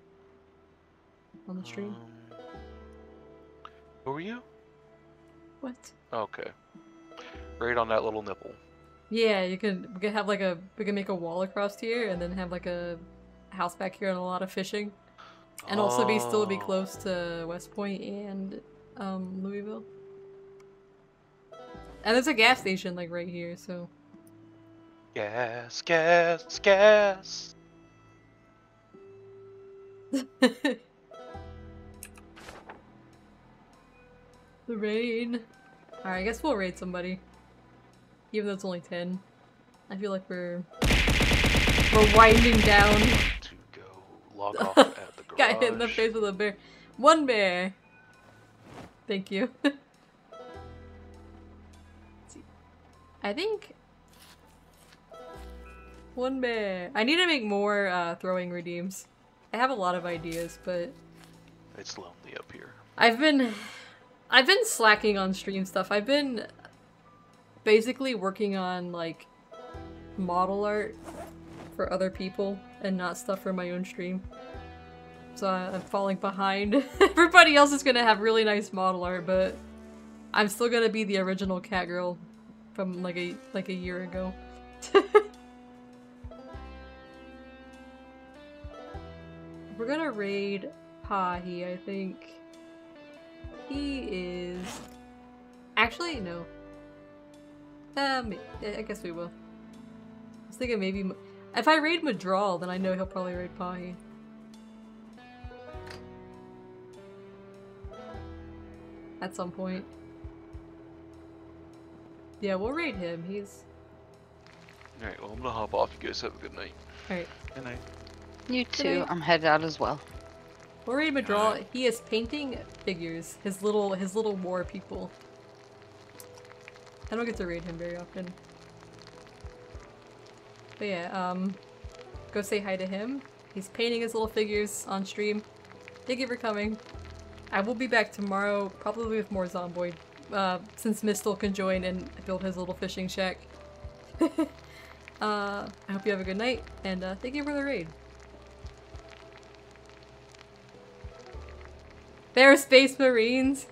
on the stream. Who are you? What? Okay. Right on that little nipple. Yeah, we could have like we can make a wall across here and then have like a house back here and a lot of fishing. And also still be close to West Point and Louisville. And there's a gas station like right here, so Gas, gas, gas. the raid. Alright, I guess we'll raid somebody. Even though it's only 10. I feel like we're winding down. To go log off at the garage. Got hit in the face with a bear. One bear. Thank you. Let's see. I think one bear. I need to make more throwing redeems. I have a lot of ideas, but It's lonely up here. I've been slacking on stream stuff. I've been basically working on like model art for other people and not stuff for my own stream. So I'm falling behind. Everybody else is gonna have really nice model art, but I'm still gonna be the original cat girl from like a year ago. We're gonna raid Pahi, I think. He is... Actually, no. I guess we will. I was thinking maybe... If I raid Madral, then I know he'll probably raid Pahi. At some point. Yeah, we'll raid him. He's... Alright, well I'm gonna hop off. You guys have a good night. Alright. Good night. You too. I'm headed out as well. We'll raid Madral. He is painting figures. His little war people. I don't get to raid him very often. But yeah, go say hi to him. He's painting his little figures on stream. Thank you for coming. I will be back tomorrow, probably with more Zomboid, since Mistle can join and build his little fishing shack. I hope you have a good night, and thank you for the raid. They're Space Marines!